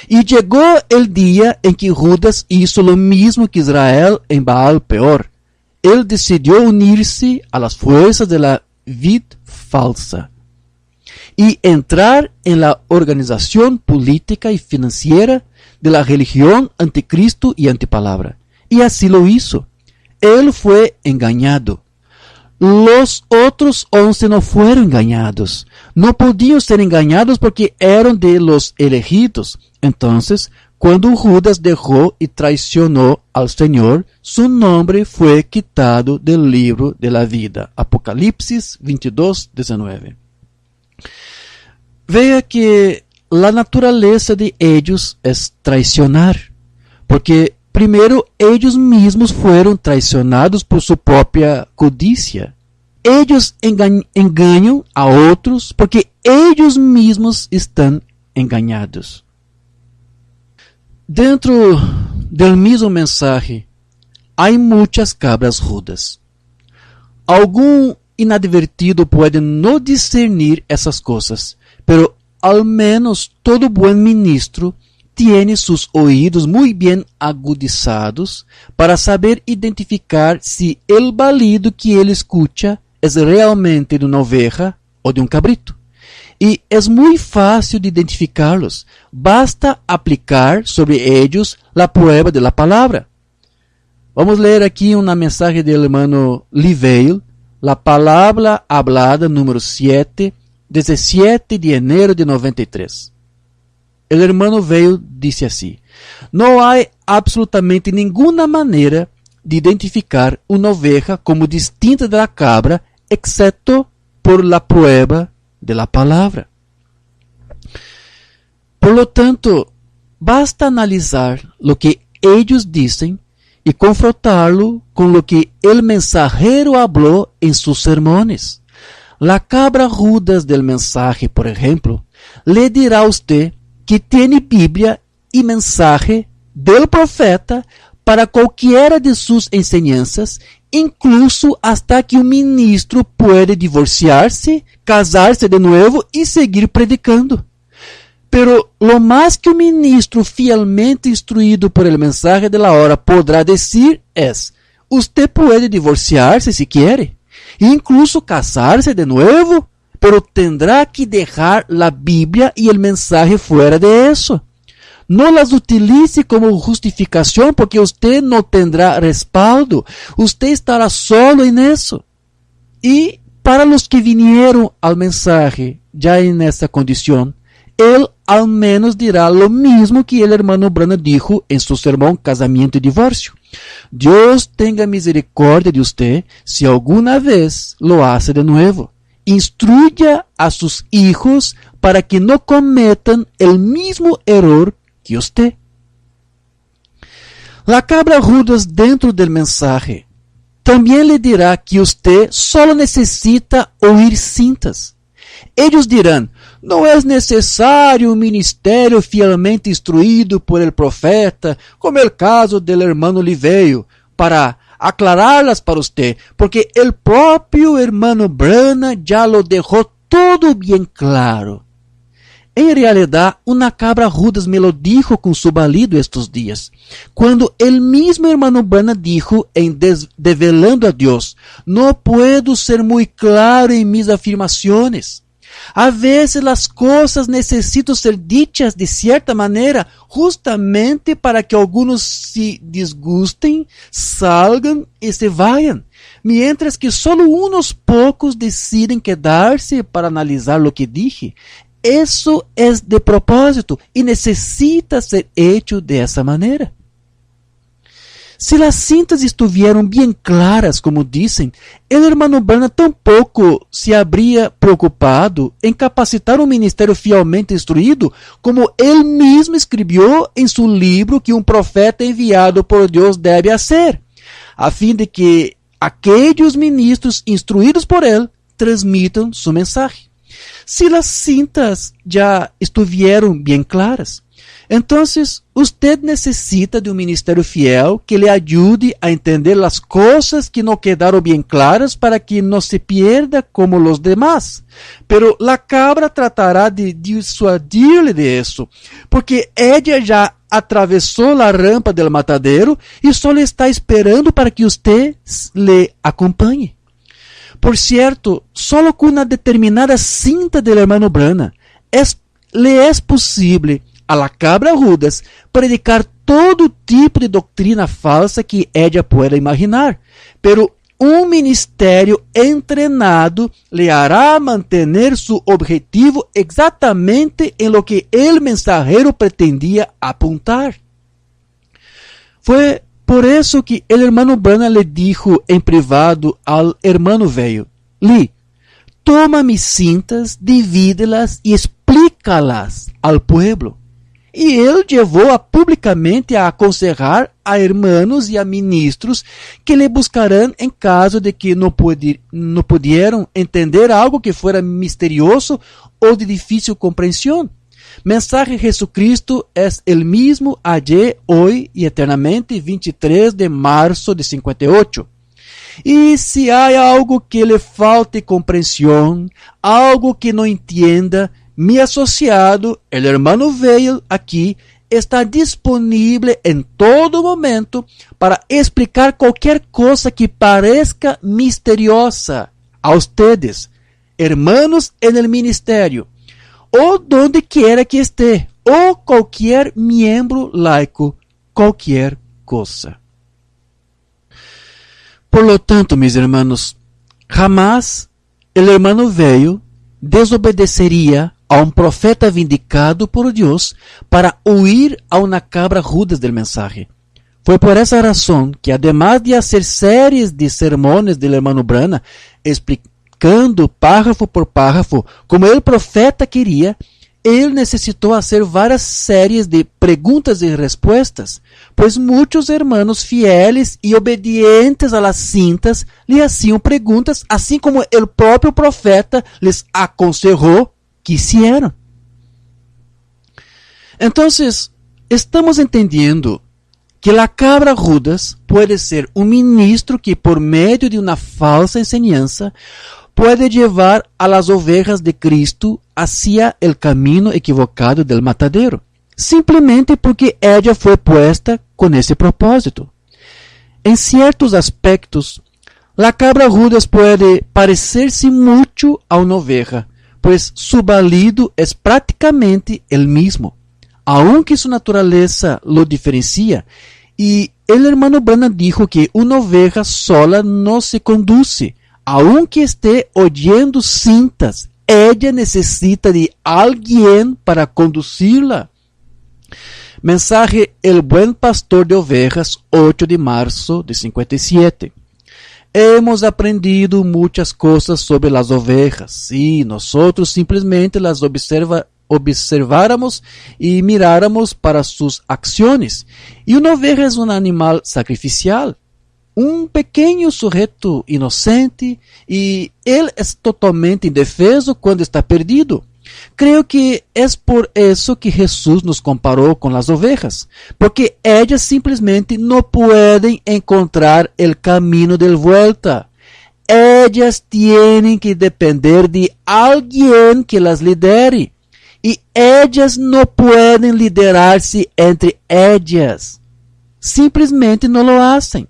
Y llegó el día en que Judas hizo lo mismo que Israel en Baal Peor. Él decidió unirse a las fuerzas de la vid falsa y entrar en la organización política y financiera de la religión anticristo y antipalabra. Y así lo hizo. Él fue engañado. Los otros 11 no fueron engañados. No podían ser engañados porque eran de los elegidos. Entonces, cuando Judas dejó y traicionó al Señor, su nombre fue quitado del libro de la vida. Apocalipsis 22:19. Vea que la naturaleza de ellos es traicionar, porque primero ellos mismos fueron traicionados por su propia codicia. Ellos engañan a otros porque ellos mismos están engañados. Dentro del mismo mensaje hay muchas cabras rudas. Algunos inadvertido puede no discernir essas coisas, pero al menos todo buen ministro tiene sus oídos muy bien agudizados para saber identificar si el balido que él escucha es realmente de una oveja o de un cabrito. Y es muy fácil de identificarlos. Basta aplicar sobre ellos la prueba de la palabra. Vamos a leer aquí una mensaje del hermano Liveil, la palabra hablada número 7, 17 de enero de 93. El hermano Veil dice así: no hay absolutamente ninguna manera de identificar una oveja como distinta de la cabra, excepto por la prueba de la palabra. Por lo tanto, basta analizar lo que ellos dicen y confrontarlo con lo que el mensajero habló en sus sermones. La cabra rudas del mensaje, por ejemplo, le dirá a usted que tiene Biblia y mensaje del profeta para cualquiera de sus enseñanzas, incluso hasta que un ministro puede divorciarse, casarse de nuevo y seguir predicando. Pero lo más que un ministro fielmente instruido por el mensaje de la hora podrá decir es: usted puede divorciarse si quiere, e incluso casarse de nuevo, pero tendrá que dejar la Biblia y el mensaje fuera de eso. No las utilice como justificación porque usted no tendrá respaldo. Usted estará solo en eso. Y para los que vinieron al mensaje ya en esta condición, él al menos dirá lo mismo que el hermano Branham dijo en su sermón Casamiento y Divorcio. Dios tenga misericordia de usted si alguna vez lo hace de nuevo. Instruya a sus hijos para que no cometan el mismo error que usted. La cabra rudas dentro del mensaje también le dirá que usted solo necesita oír cintas. Ellos dirán: no es necesario un ministerio fielmente instruido por el profeta, como el caso del hermano Liveil, para aclararlas para usted, porque el propio hermano Branham ya lo dejó todo bien claro. En realidad, una cabra rudas me lo dijo con su balido estos días, cuando el mismo hermano Branham dijo en Develando a Dios: no puedo ser muy claro en mis afirmaciones. A veces las cosas necesitan ser dichas de cierta manera, justamente para que algunos se disgusten, salgan y se vayan, mientras que solo unos pocos deciden quedarse para analizar lo que dije. Eso es de propósito y necesita ser hecho de esa manera. Si las cintas estuvieran bien claras, como dicen, el hermano Branham tampoco se habría preocupado en capacitar un ministerio fielmente instruido, como él mismo escribió en su libro que un profeta enviado por Dios debe hacer, a fin de que aquellos ministros instruidos por él transmitan su mensaje. Si las cintas ya estuvieron bien claras, entonces usted necesita de un ministerio fiel que le ayude a entender las cosas que no quedaron bien claras para que no se pierda como los demás. Pero la cabra tratará de disuadirle de eso, porque ella ya atravesó la rampa del matadero y solo está esperando para que usted le acompañe. Por cierto, solo con una determinada cinta del hermano Branham le es posible a la cabra rudas predicar todo tipo de doctrina falsa que ella pueda imaginar, pero un ministerio entrenado le hará mantener su objetivo exactamente en lo que el mensajero pretendía apuntar. Fue por eso que el hermano Branham le dijo en privado al hermano Veil: Lee, toma mis cintas, divídelas y explícalas al pueblo. Y él llevó públicamente a aconsejar a hermanos y a ministros que le buscarán en caso de que no pudieran entender algo que fuera misterioso o de difícil comprensión. Mensaje Jesucristo es el mismo ayer, hoy y eternamente, 23 de marzo de 58. Y si hay algo que le falte comprensión, algo que no entienda, mi asociado, el hermano Veil, aquí, está disponible en todo momento para explicar cualquier cosa que parezca misteriosa a ustedes, hermanos en el ministerio, o donde quiera que esté, o cualquier miembro laico, cualquier cosa. Por lo tanto, mis hermanos, jamás el hermano Veil desobedecería a un profeta vindicado por Dios para huir a una cabra rudas del mensaje. Fue por esa razón que, además de hacer series de sermones del hermano Branham, explicando párrafo por párrafo como el profeta quería, él necesitó hacer varias series de preguntas y respuestas, pues muchos hermanos fieles y obedientes a las cintas le hacían preguntas, así como el propio profeta les aconsejó que hicieron. Entonces, estamos entendiendo que la cabra Judas puede ser un ministro que por medio de una falsa enseñanza puede llevar a las ovejas de Cristo hacia el camino equivocado del matadero, simplemente porque ella fue puesta con ese propósito. En ciertos aspectos, la cabra Judas puede parecerse mucho a una oveja, pues su balido es prácticamente el mismo, aunque su naturaleza lo diferencia. Y el hermano Branham dijo que una oveja sola no se conduce, aunque esté oyendo cintas, ella necesita de alguien para conducirla. Mensaje El Buen Pastor de Ovejas, 8 de marzo de 57. Hemos aprendido muchas cosas sobre las ovejas, si nosotros simplemente las observáramos y miráramos para sus acciones. Y una oveja es un animal sacrificial, un pequeño sujeto inocente, y él es totalmente indefenso cuando está perdido. Creo que es por eso que Jesús nos comparó con las ovejas, porque ellas simplemente no pueden encontrar el camino de vuelta. Ellas tienen que depender de alguien que las lidere, y ellas no pueden liderarse entre ellas. Simplesmente no lo hacen.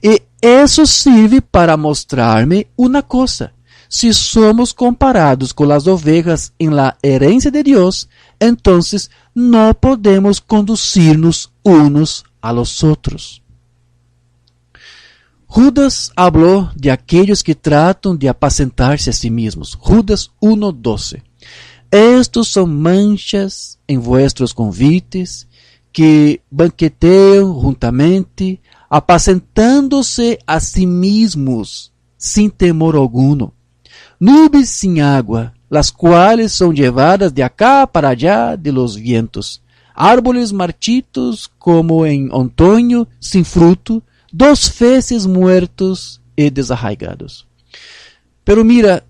Y eso sirve para mostrarme una cosa. Si somos comparados con las ovejas en la herencia de Dios, entonces no podemos conducirnos unos a los otros. Judas habló de aquellos que tratan de apacentarse a sí mismos. Judas 1:12. Estos son manchas en vuestros convites, que banquetean juntamente, apacentándose a sí mismos, sin temor alguno. Nubes sin agua, las cuales son llevadas de acá para allá de los vientos. Árboles marchitos como en otoño, sin fruto, dos feces muertos y desarraigados. Pero mira,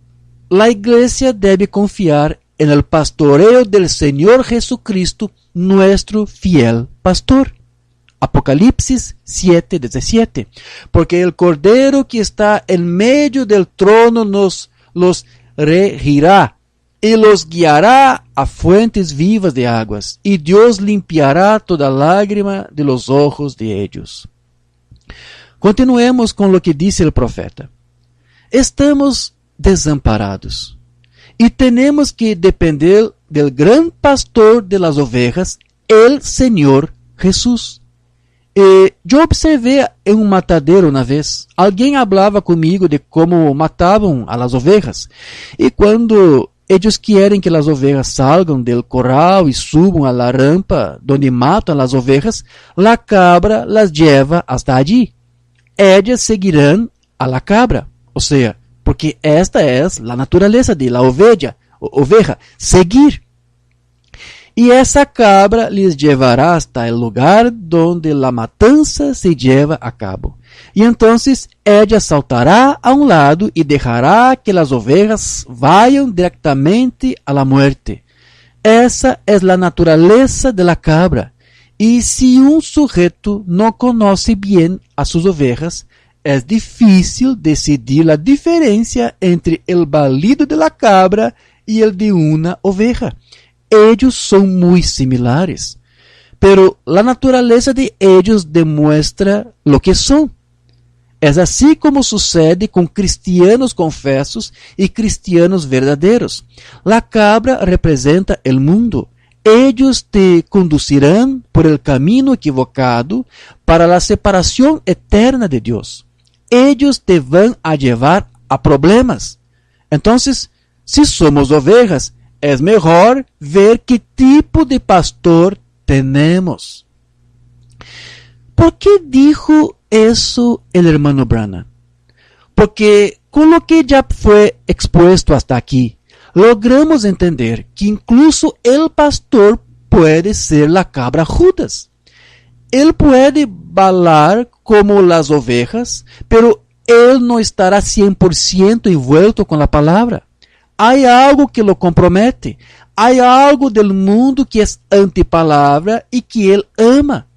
la iglesia debe confiar en el pastoreo del Señor Jesucristo, nuestro fiel pastor. Apocalipsis 7:17. Porque el Cordero que está en medio del trono los regirá y los guiará a fuentes vivas de aguas, y Dios limpiará toda lágrima de los ojos de ellos. Continuemos con lo que dice el profeta. Estamos desamparados y tenemos que depender del gran pastor de las ovejas, el Señor Jesús. Yo observé en un matadero una vez. Alguien hablaba conmigo de cómo mataban a las ovejas. Y cuando ellos quieren que las ovejas salgan del corral y suban a la rampa donde matan las ovejas, la cabra las lleva hasta allí. Ellas seguirán a la cabra. O sea, porque esta es la naturaleza de la oveja, seguir. Y esa cabra les llevará hasta el lugar donde la matanza se lleva a cabo. Y entonces ella saltará a un lado y dejará que las ovejas vayan directamente a la muerte. Esa es la naturaleza de la cabra. Y si un sujeto no conoce bien a sus ovejas, es difícil decidir la diferencia entre el balido de la cabra y el de una oveja. Ellos son muy similares, pero la naturaleza de ellos demuestra lo que son. Es así como sucede con cristianos confesos y cristianos verdaderos. La cabra representa el mundo. Ellos te conducirán por el camino equivocado para la separación eterna de Dios. Ellos te van a llevar a problemas. Entonces, si somos ovejas, es mejor ver qué tipo de pastor tenemos. ¿Por qué dijo eso el hermano Branham? Porque con lo que ya fue expuesto hasta aquí, logramos entender que incluso el pastor puede ser la cabra Judas. Él puede balar como las ovejas, pero él no estará 100% envuelto con la palabra. Hay algo que lo compromete. Hay algo del mundo que es antipalabra y que él ama.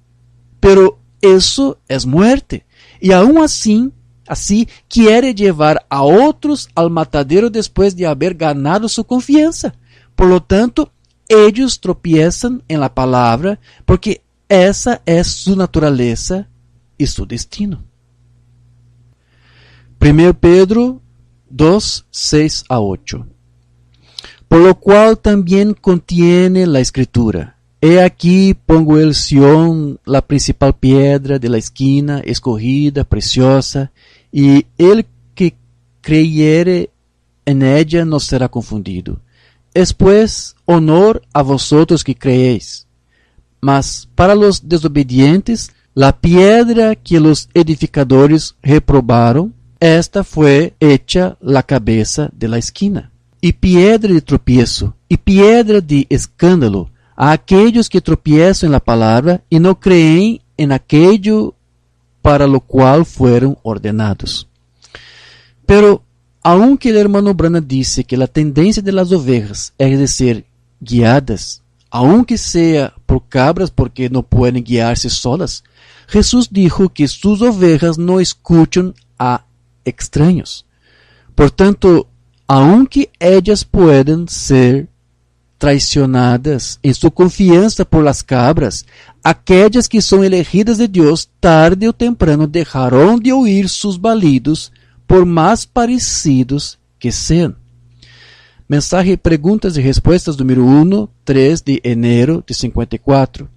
Pero eso es muerte. Y aún así quiere llevar a otros al matadero después de haber ganado su confianza. Por lo tanto, ellos tropiezan en la palabra porque esa es su naturaleza y su destino. 1 Pedro 2, 6 a 8. Por lo cual también contiene la escritura: He aquí pongo el Sión, la principal piedra de la esquina, escogida, preciosa, y el que creyere en ella no será confundido. Es pues honor a vosotros que creéis. Mas para los desobedientes, la piedra que los edificadores reprobaron, esta fue hecha la cabeza de la esquina, y piedra de tropiezo, y piedra de escándalo, a aquellos que tropiezan en la palabra y no creen en aquello para lo cual fueron ordenados. Pero, aunque el hermano Branham dice que la tendencia de las ovejas es de ser guiadas, aunque sea por cabras porque no pueden guiarse solas, Jesús dijo que sus ovejas no escuchan a extraños. Por tanto, aunque ellas pueden ser traicionadas en su confianza por las cabras, aquellas que son elegidas de Dios tarde o temprano dejarán de oír sus balidos, por más parecidos que sean. Mensaje Preguntas y Respuestas número 1, 3 de enero de 54.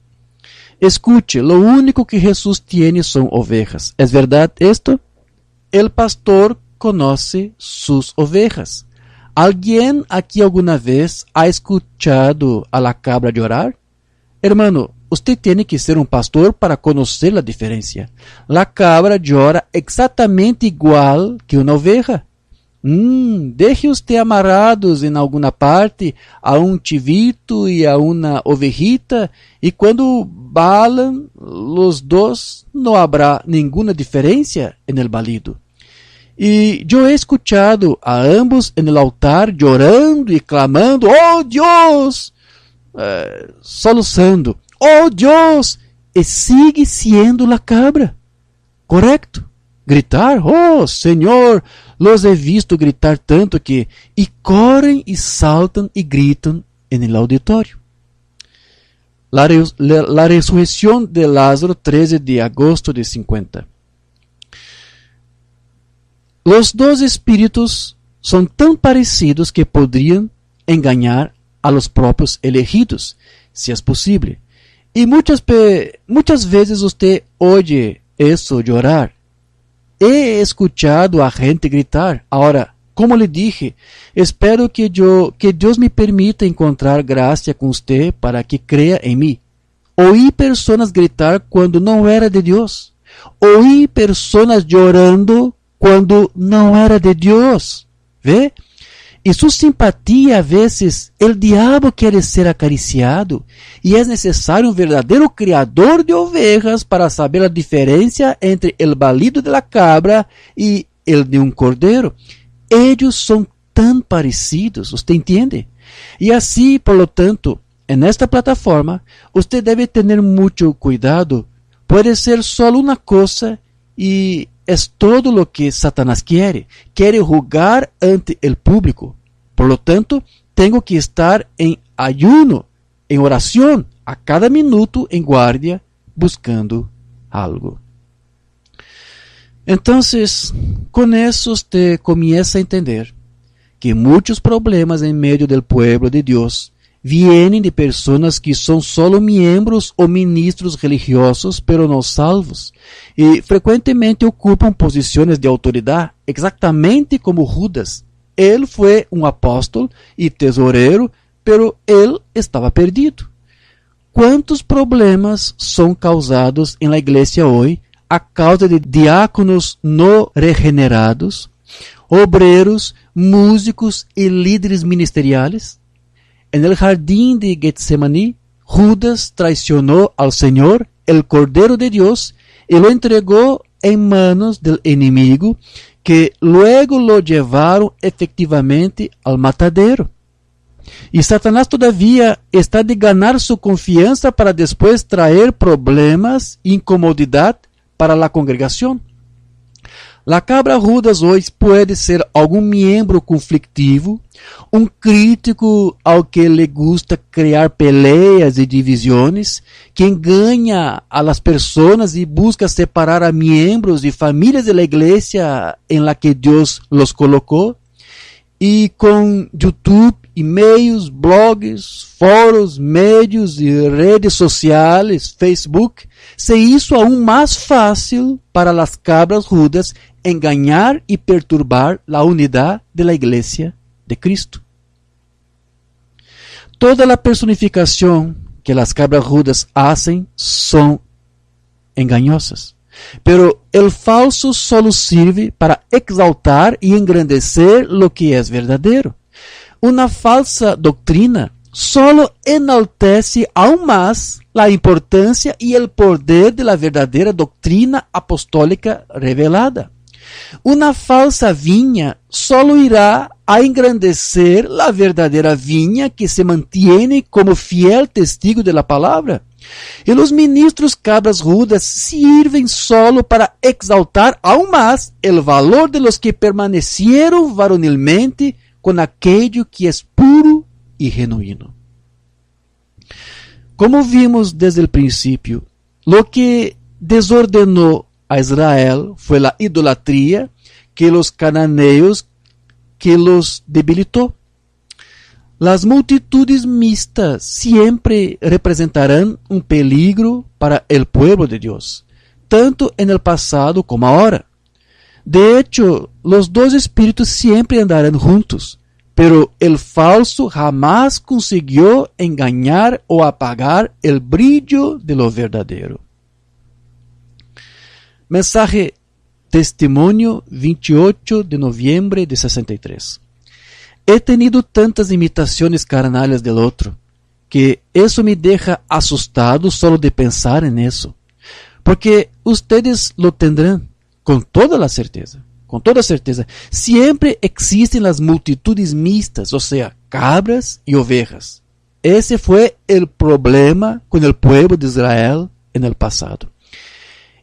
Escuche, lo único que Jesús tiene son ovejas. ¿Es verdad esto? El pastor conoce sus ovejas. ¿Alguien aquí alguna vez ha escuchado a la cabra llorar? Hermano, usted tiene que ser un pastor para conocer la diferencia. La cabra llora exactamente igual que una oveja. Deje usted amarrados en alguna parte a un chivito y a una ovejita, y cuando balan los dos no habrá ninguna diferencia en el balido. Y yo he escuchado a ambos en el altar llorando y clamando: ¡Oh Dios! Soluçando: ¡Oh Dios! Y sigue siendo la cabra. ¿Correcto? Gritar: ¡Oh Señor! Los he visto gritar tanto que... Y corren y saltan y gritan en el auditorio. La resurrección de Lázaro, 13 de agosto de 50. Los dos espíritus son tan parecidos que podrían engañar a los propios elegidos, si es posible. Y muchas veces usted oye eso llorar. He escuchado a gente gritar. Ahora, como le dije, espero que Dios me permita encontrar gracia con usted para que crea en mí. Oí personas gritar cuando no era de Dios. Oí personas llorando cuando no era de Dios. ¿Ve? Y su simpatía, a veces, el diablo quiere ser acariciado, y es necesario un verdadero criador de ovejas para saber la diferencia entre el balido de la cabra y el de un cordero. Ellos son tan parecidos, ¿usted entiende? Y así, por lo tanto, en esta plataforma, usted debe tener mucho cuidado. Puede ser solo una cosa y es todo lo que Satanás quiere. Quiere jugar ante el público. Por lo tanto, tengo que estar en ayuno, en oración, a cada minuto en guardia, buscando algo. Entonces, con eso usted comienza a entender que muchos problemas en medio del pueblo de Dios vienen de personas que son solo miembros o ministros religiosos, pero no salvos, y frecuentemente ocupan posiciones de autoridad, exactamente como Judas. Él fue un apóstol y tesorero, pero él estaba perdido. ¿Cuántos problemas son causados en la iglesia hoy a causa de diáconos no regenerados, obreros, músicos y líderes ministeriales? En el jardín de Getsemaní, Judas traicionó al Señor, el Cordero de Dios, y lo entregó en manos del enemigo, que luego lo llevaron efectivamente al matadero. Y Satanás todavía está de ganar su confianza para después traer problemas e incomodidad para la congregación. La cabra Judas hoy puede ser algún miembro conflictivo, un crítico al que le gusta crear peleas y divisiones, que engaña a las personas y busca separar a miembros y familias de la iglesia en la que Dios los colocó. Y con YouTube, e-mails, blogs, foros, medios y redes sociales, Facebook, se hizo aún más fácil para las cabras Judas engañar y perturbar la unidad de la iglesia de Cristo. Toda la personificación que las cabras Judas hacen son engañosas. Pero el falso solo sirve para exaltar y engrandecer lo que es verdadero. Una falsa doctrina solo enaltece aún más la importancia y el poder de la verdadera doctrina apostólica revelada. Una falsa viña solo irá a engrandecer la verdadera viña que se mantiene como fiel testigo de la palabra. Y los ministros cabras Judas sirven solo para exaltar aún más el valor de los que permanecieron varonilmente con aquello que es puro y genuino. Como vimos desde el principio, lo que desordenó a Israel fue la idolatría que los cananeos que los debilitó. Las multitudes mixtas siempre representarán un peligro para el pueblo de Dios, tanto en el pasado como ahora. De hecho, los dos espíritus siempre andarán juntos, pero el falso jamás consiguió engañar o apagar el brillo de lo verdadero. Mensaje Testimonio 28 de noviembre de 63. He tenido tantas imitaciones carnales del otro, que eso me deja asustado solo de pensar en eso. Porque ustedes lo tendrán con toda la certeza. Con toda certeza. Siempre existen las multitudes mixtas, o sea, cabras y ovejas. Ese fue el problema con el pueblo de Israel en el pasado.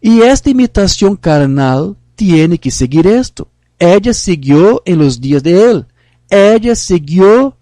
Y esta imitación carnal tiene que seguir esto. Ella siguió en los días de él. Ella siguió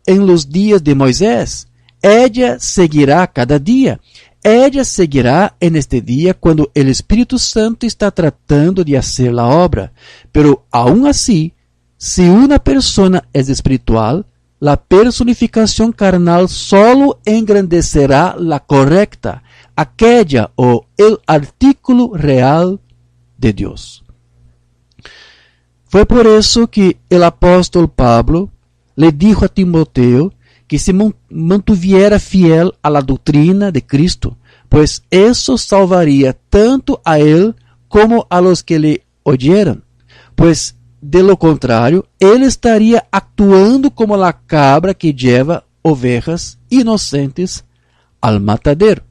en los días de Moisés. Ella seguirá cada día. Ella seguirá en este día cuando el Espíritu Santo está tratando de hacer la obra. Pero aún así, si una persona es espiritual, la personificación carnal solo engrandecerá la correcta, aquella o el artículo real de Dios. Fue por eso que el apóstol Pablo le dijo a Timoteo que se mantuviera fiel a la doctrina de Cristo, pues eso salvaría tanto a él como a los que le oyeran, pues de lo contrario, él estaría actuando como la cabra que lleva ovejas inocentes al matadero.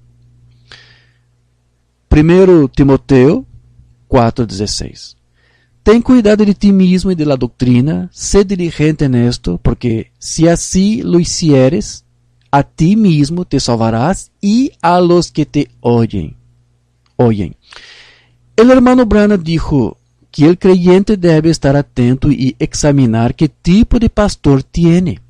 1 Timoteo 4:16. Ten cuidado de ti mismo y de la doctrina, sé diligente en esto, porque si así lo hicieres, a ti mismo te salvarás y a los que te oyen. El hermano Branham dijo que el creyente debe estar atento y examinar qué tipo de pastor tiene,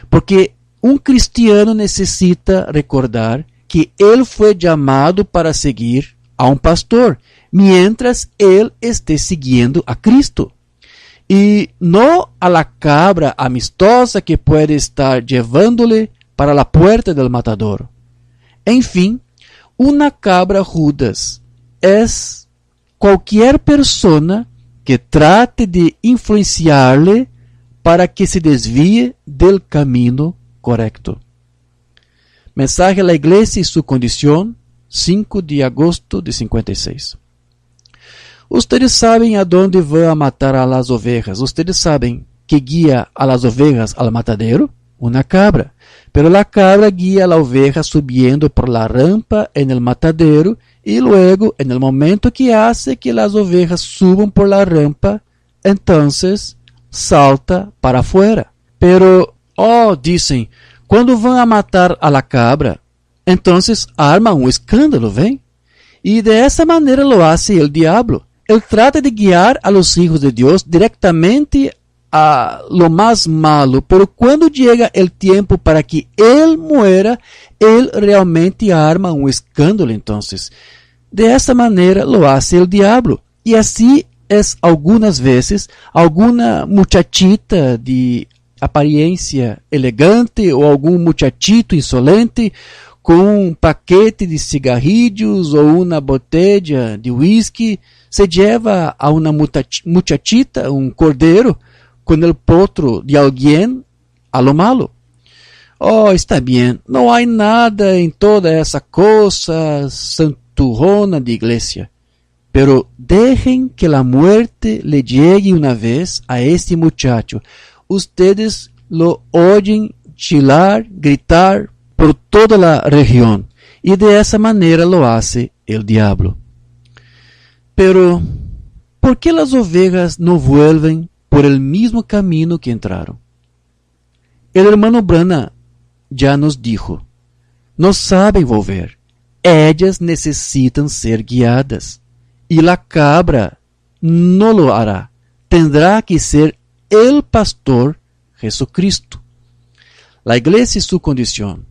porque un cristiano necesita recordar que él fue llamado para seguir a un pastor, mientras él esté siguiendo a Cristo, y no a la cabra amistosa que puede estar llevándole para la puerta del matador. En fin, una cabra Judas es cualquier persona que trate de influenciarle para que se desvíe del camino correcto. Mensaje a la Iglesia y su condición, 5 de agosto de 56. Ustedes saben a dónde va a matar a las ovejas. Ustedes saben que guía a las ovejas al matadero, una cabra. Pero la cabra guía a la oveja subiendo por la rampa en el matadero y luego, en el momento que hace que las ovejas suban por la rampa, entonces salta para afuera. Pero, dicen, cuando van a matar a la cabra, entonces arma un escándalo, ¿ven? Y de esa manera lo hace el diablo. Él trata de guiar a los hijos de Dios directamente a lo más malo, pero cuando llega el tiempo para que él muera, él realmente arma un escándalo entonces. De esa manera lo hace el diablo. Y así es algunas veces alguna muchachita de apariencia elegante o algún muchachito insolente con un paquete de cigarrillos o una botella de whisky se lleva a una muchachita, un cordero, con el potro de alguien a lo malo. Está bien, no hay nada en toda esa cosa santurrona de iglesia. Pero dejen que la muerte le llegue una vez a este muchacho. Ustedes lo oyen chilar, gritar por toda la región. Y de esa manera lo hace el diablo. Pero, ¿por qué las ovejas no vuelven por el mismo camino que entraron? El hermano Branham ya nos dijo, no saben volver. Ellas necesitan ser guiadas. Y la cabra no lo hará. Tendrá que ser el pastor Jesucristo. La iglesia es su condición.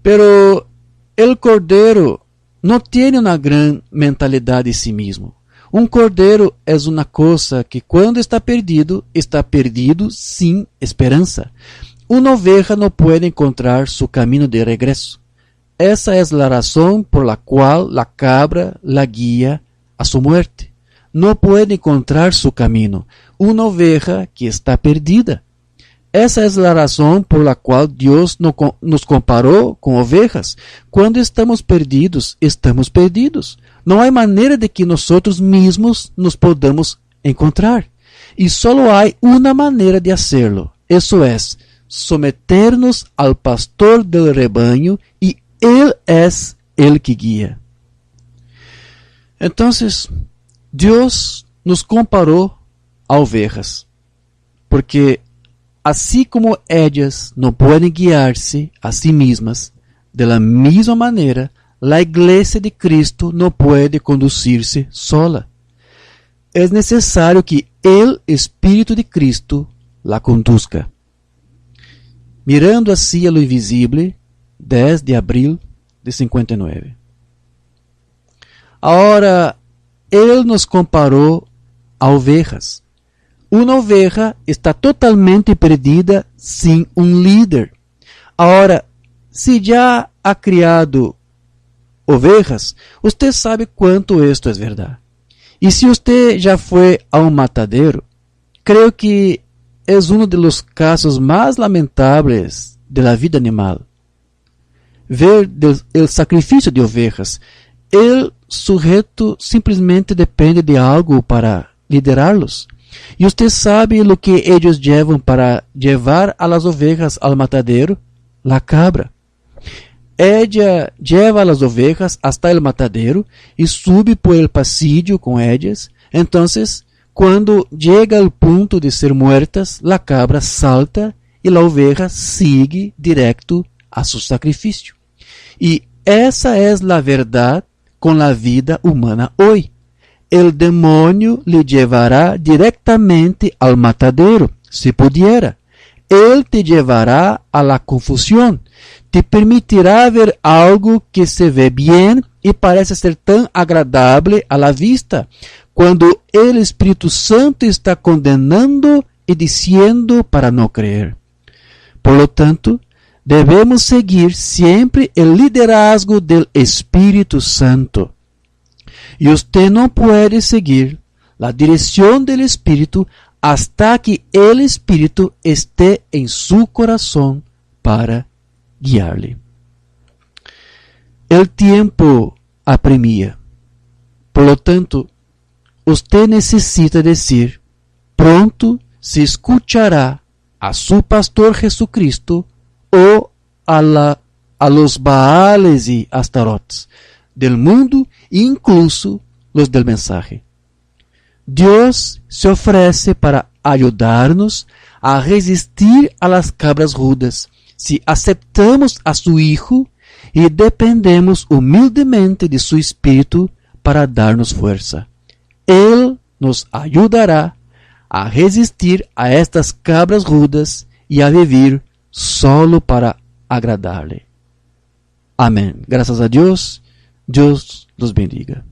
Pero el cordero no tiene una gran mentalidad de sí mismo. Un cordero es una cosa que cuando está perdido sin esperanza. Una oveja no puede encontrar su camino de regreso. Esa es la razón por la cual la cabra la guía a su muerte. No puede encontrar su camino. Una oveja que está perdida. Esa es la razón por la cual Dios nos comparó con ovejas. Cuando estamos perdidos, estamos perdidos. No hay manera de que nosotros mismos nos podamos encontrar. Y solo hay una manera de hacerlo. Eso es, someternos al pastor del rebaño y Él es el que guía. Entonces, Dios nos comparó a ovejas, porque así como ellas no pueden guiarse a sí mismas, de la misma manera, la iglesia de Cristo no puede conducirse sola. Es necesario que el Espíritu de Cristo la conduzca. Mirando así a lo invisible, 10 de abril de 59. Ahora, Él nos comparó a ovejas. Una oveja está totalmente perdida sin un líder. Ahora, si ya ha criado ovejas, usted sabe cuánto esto es verdad. Y si usted ya fue a un matadero, creo que es uno de los casos más lamentables de la vida animal. Ver el sacrificio de ovejas. El sujeto simplesmente depende de algo para liderarlos. Y usted sabe lo que ellos llevan para llevar a las ovejas al matadero? La cabra. Ella lleva a las ovejas hasta el matadero y sube por el pasillo con ellas. Entonces, cuando llega al punto de ser muertas, la cabra salta y la oveja sigue directo a su sacrificio. Y esa es la verdad con la vida humana hoy. el demonio le llevará directamente al matadero, si pudiera. Él te llevará a la confusión, te permitirá ver algo que se ve bien y parece ser tan agradable a la vista, cuando el Espíritu Santo está condenando y diciendo para no creer. Por lo tanto, debemos seguir siempre el liderazgo del Espíritu Santo. Y usted no puede seguir la dirección del Espíritu hasta que el Espíritu esté en su corazón para guiarle. El tiempo apremia. Por lo tanto, usted necesita decir, pronto se escuchará a su pastor Jesucristo o a los Baales y Astarotes del mundo, incluso los del mensaje. Dios se ofrece para ayudarnos a resistir a las cabras rudas si aceptamos a su Hijo y dependemos humildemente de su Espíritu para darnos fuerza. Él nos ayudará a resistir a estas cabras rudas y a vivir solo para agradarle. Amén. Gracias a Dios. Dios los bendiga.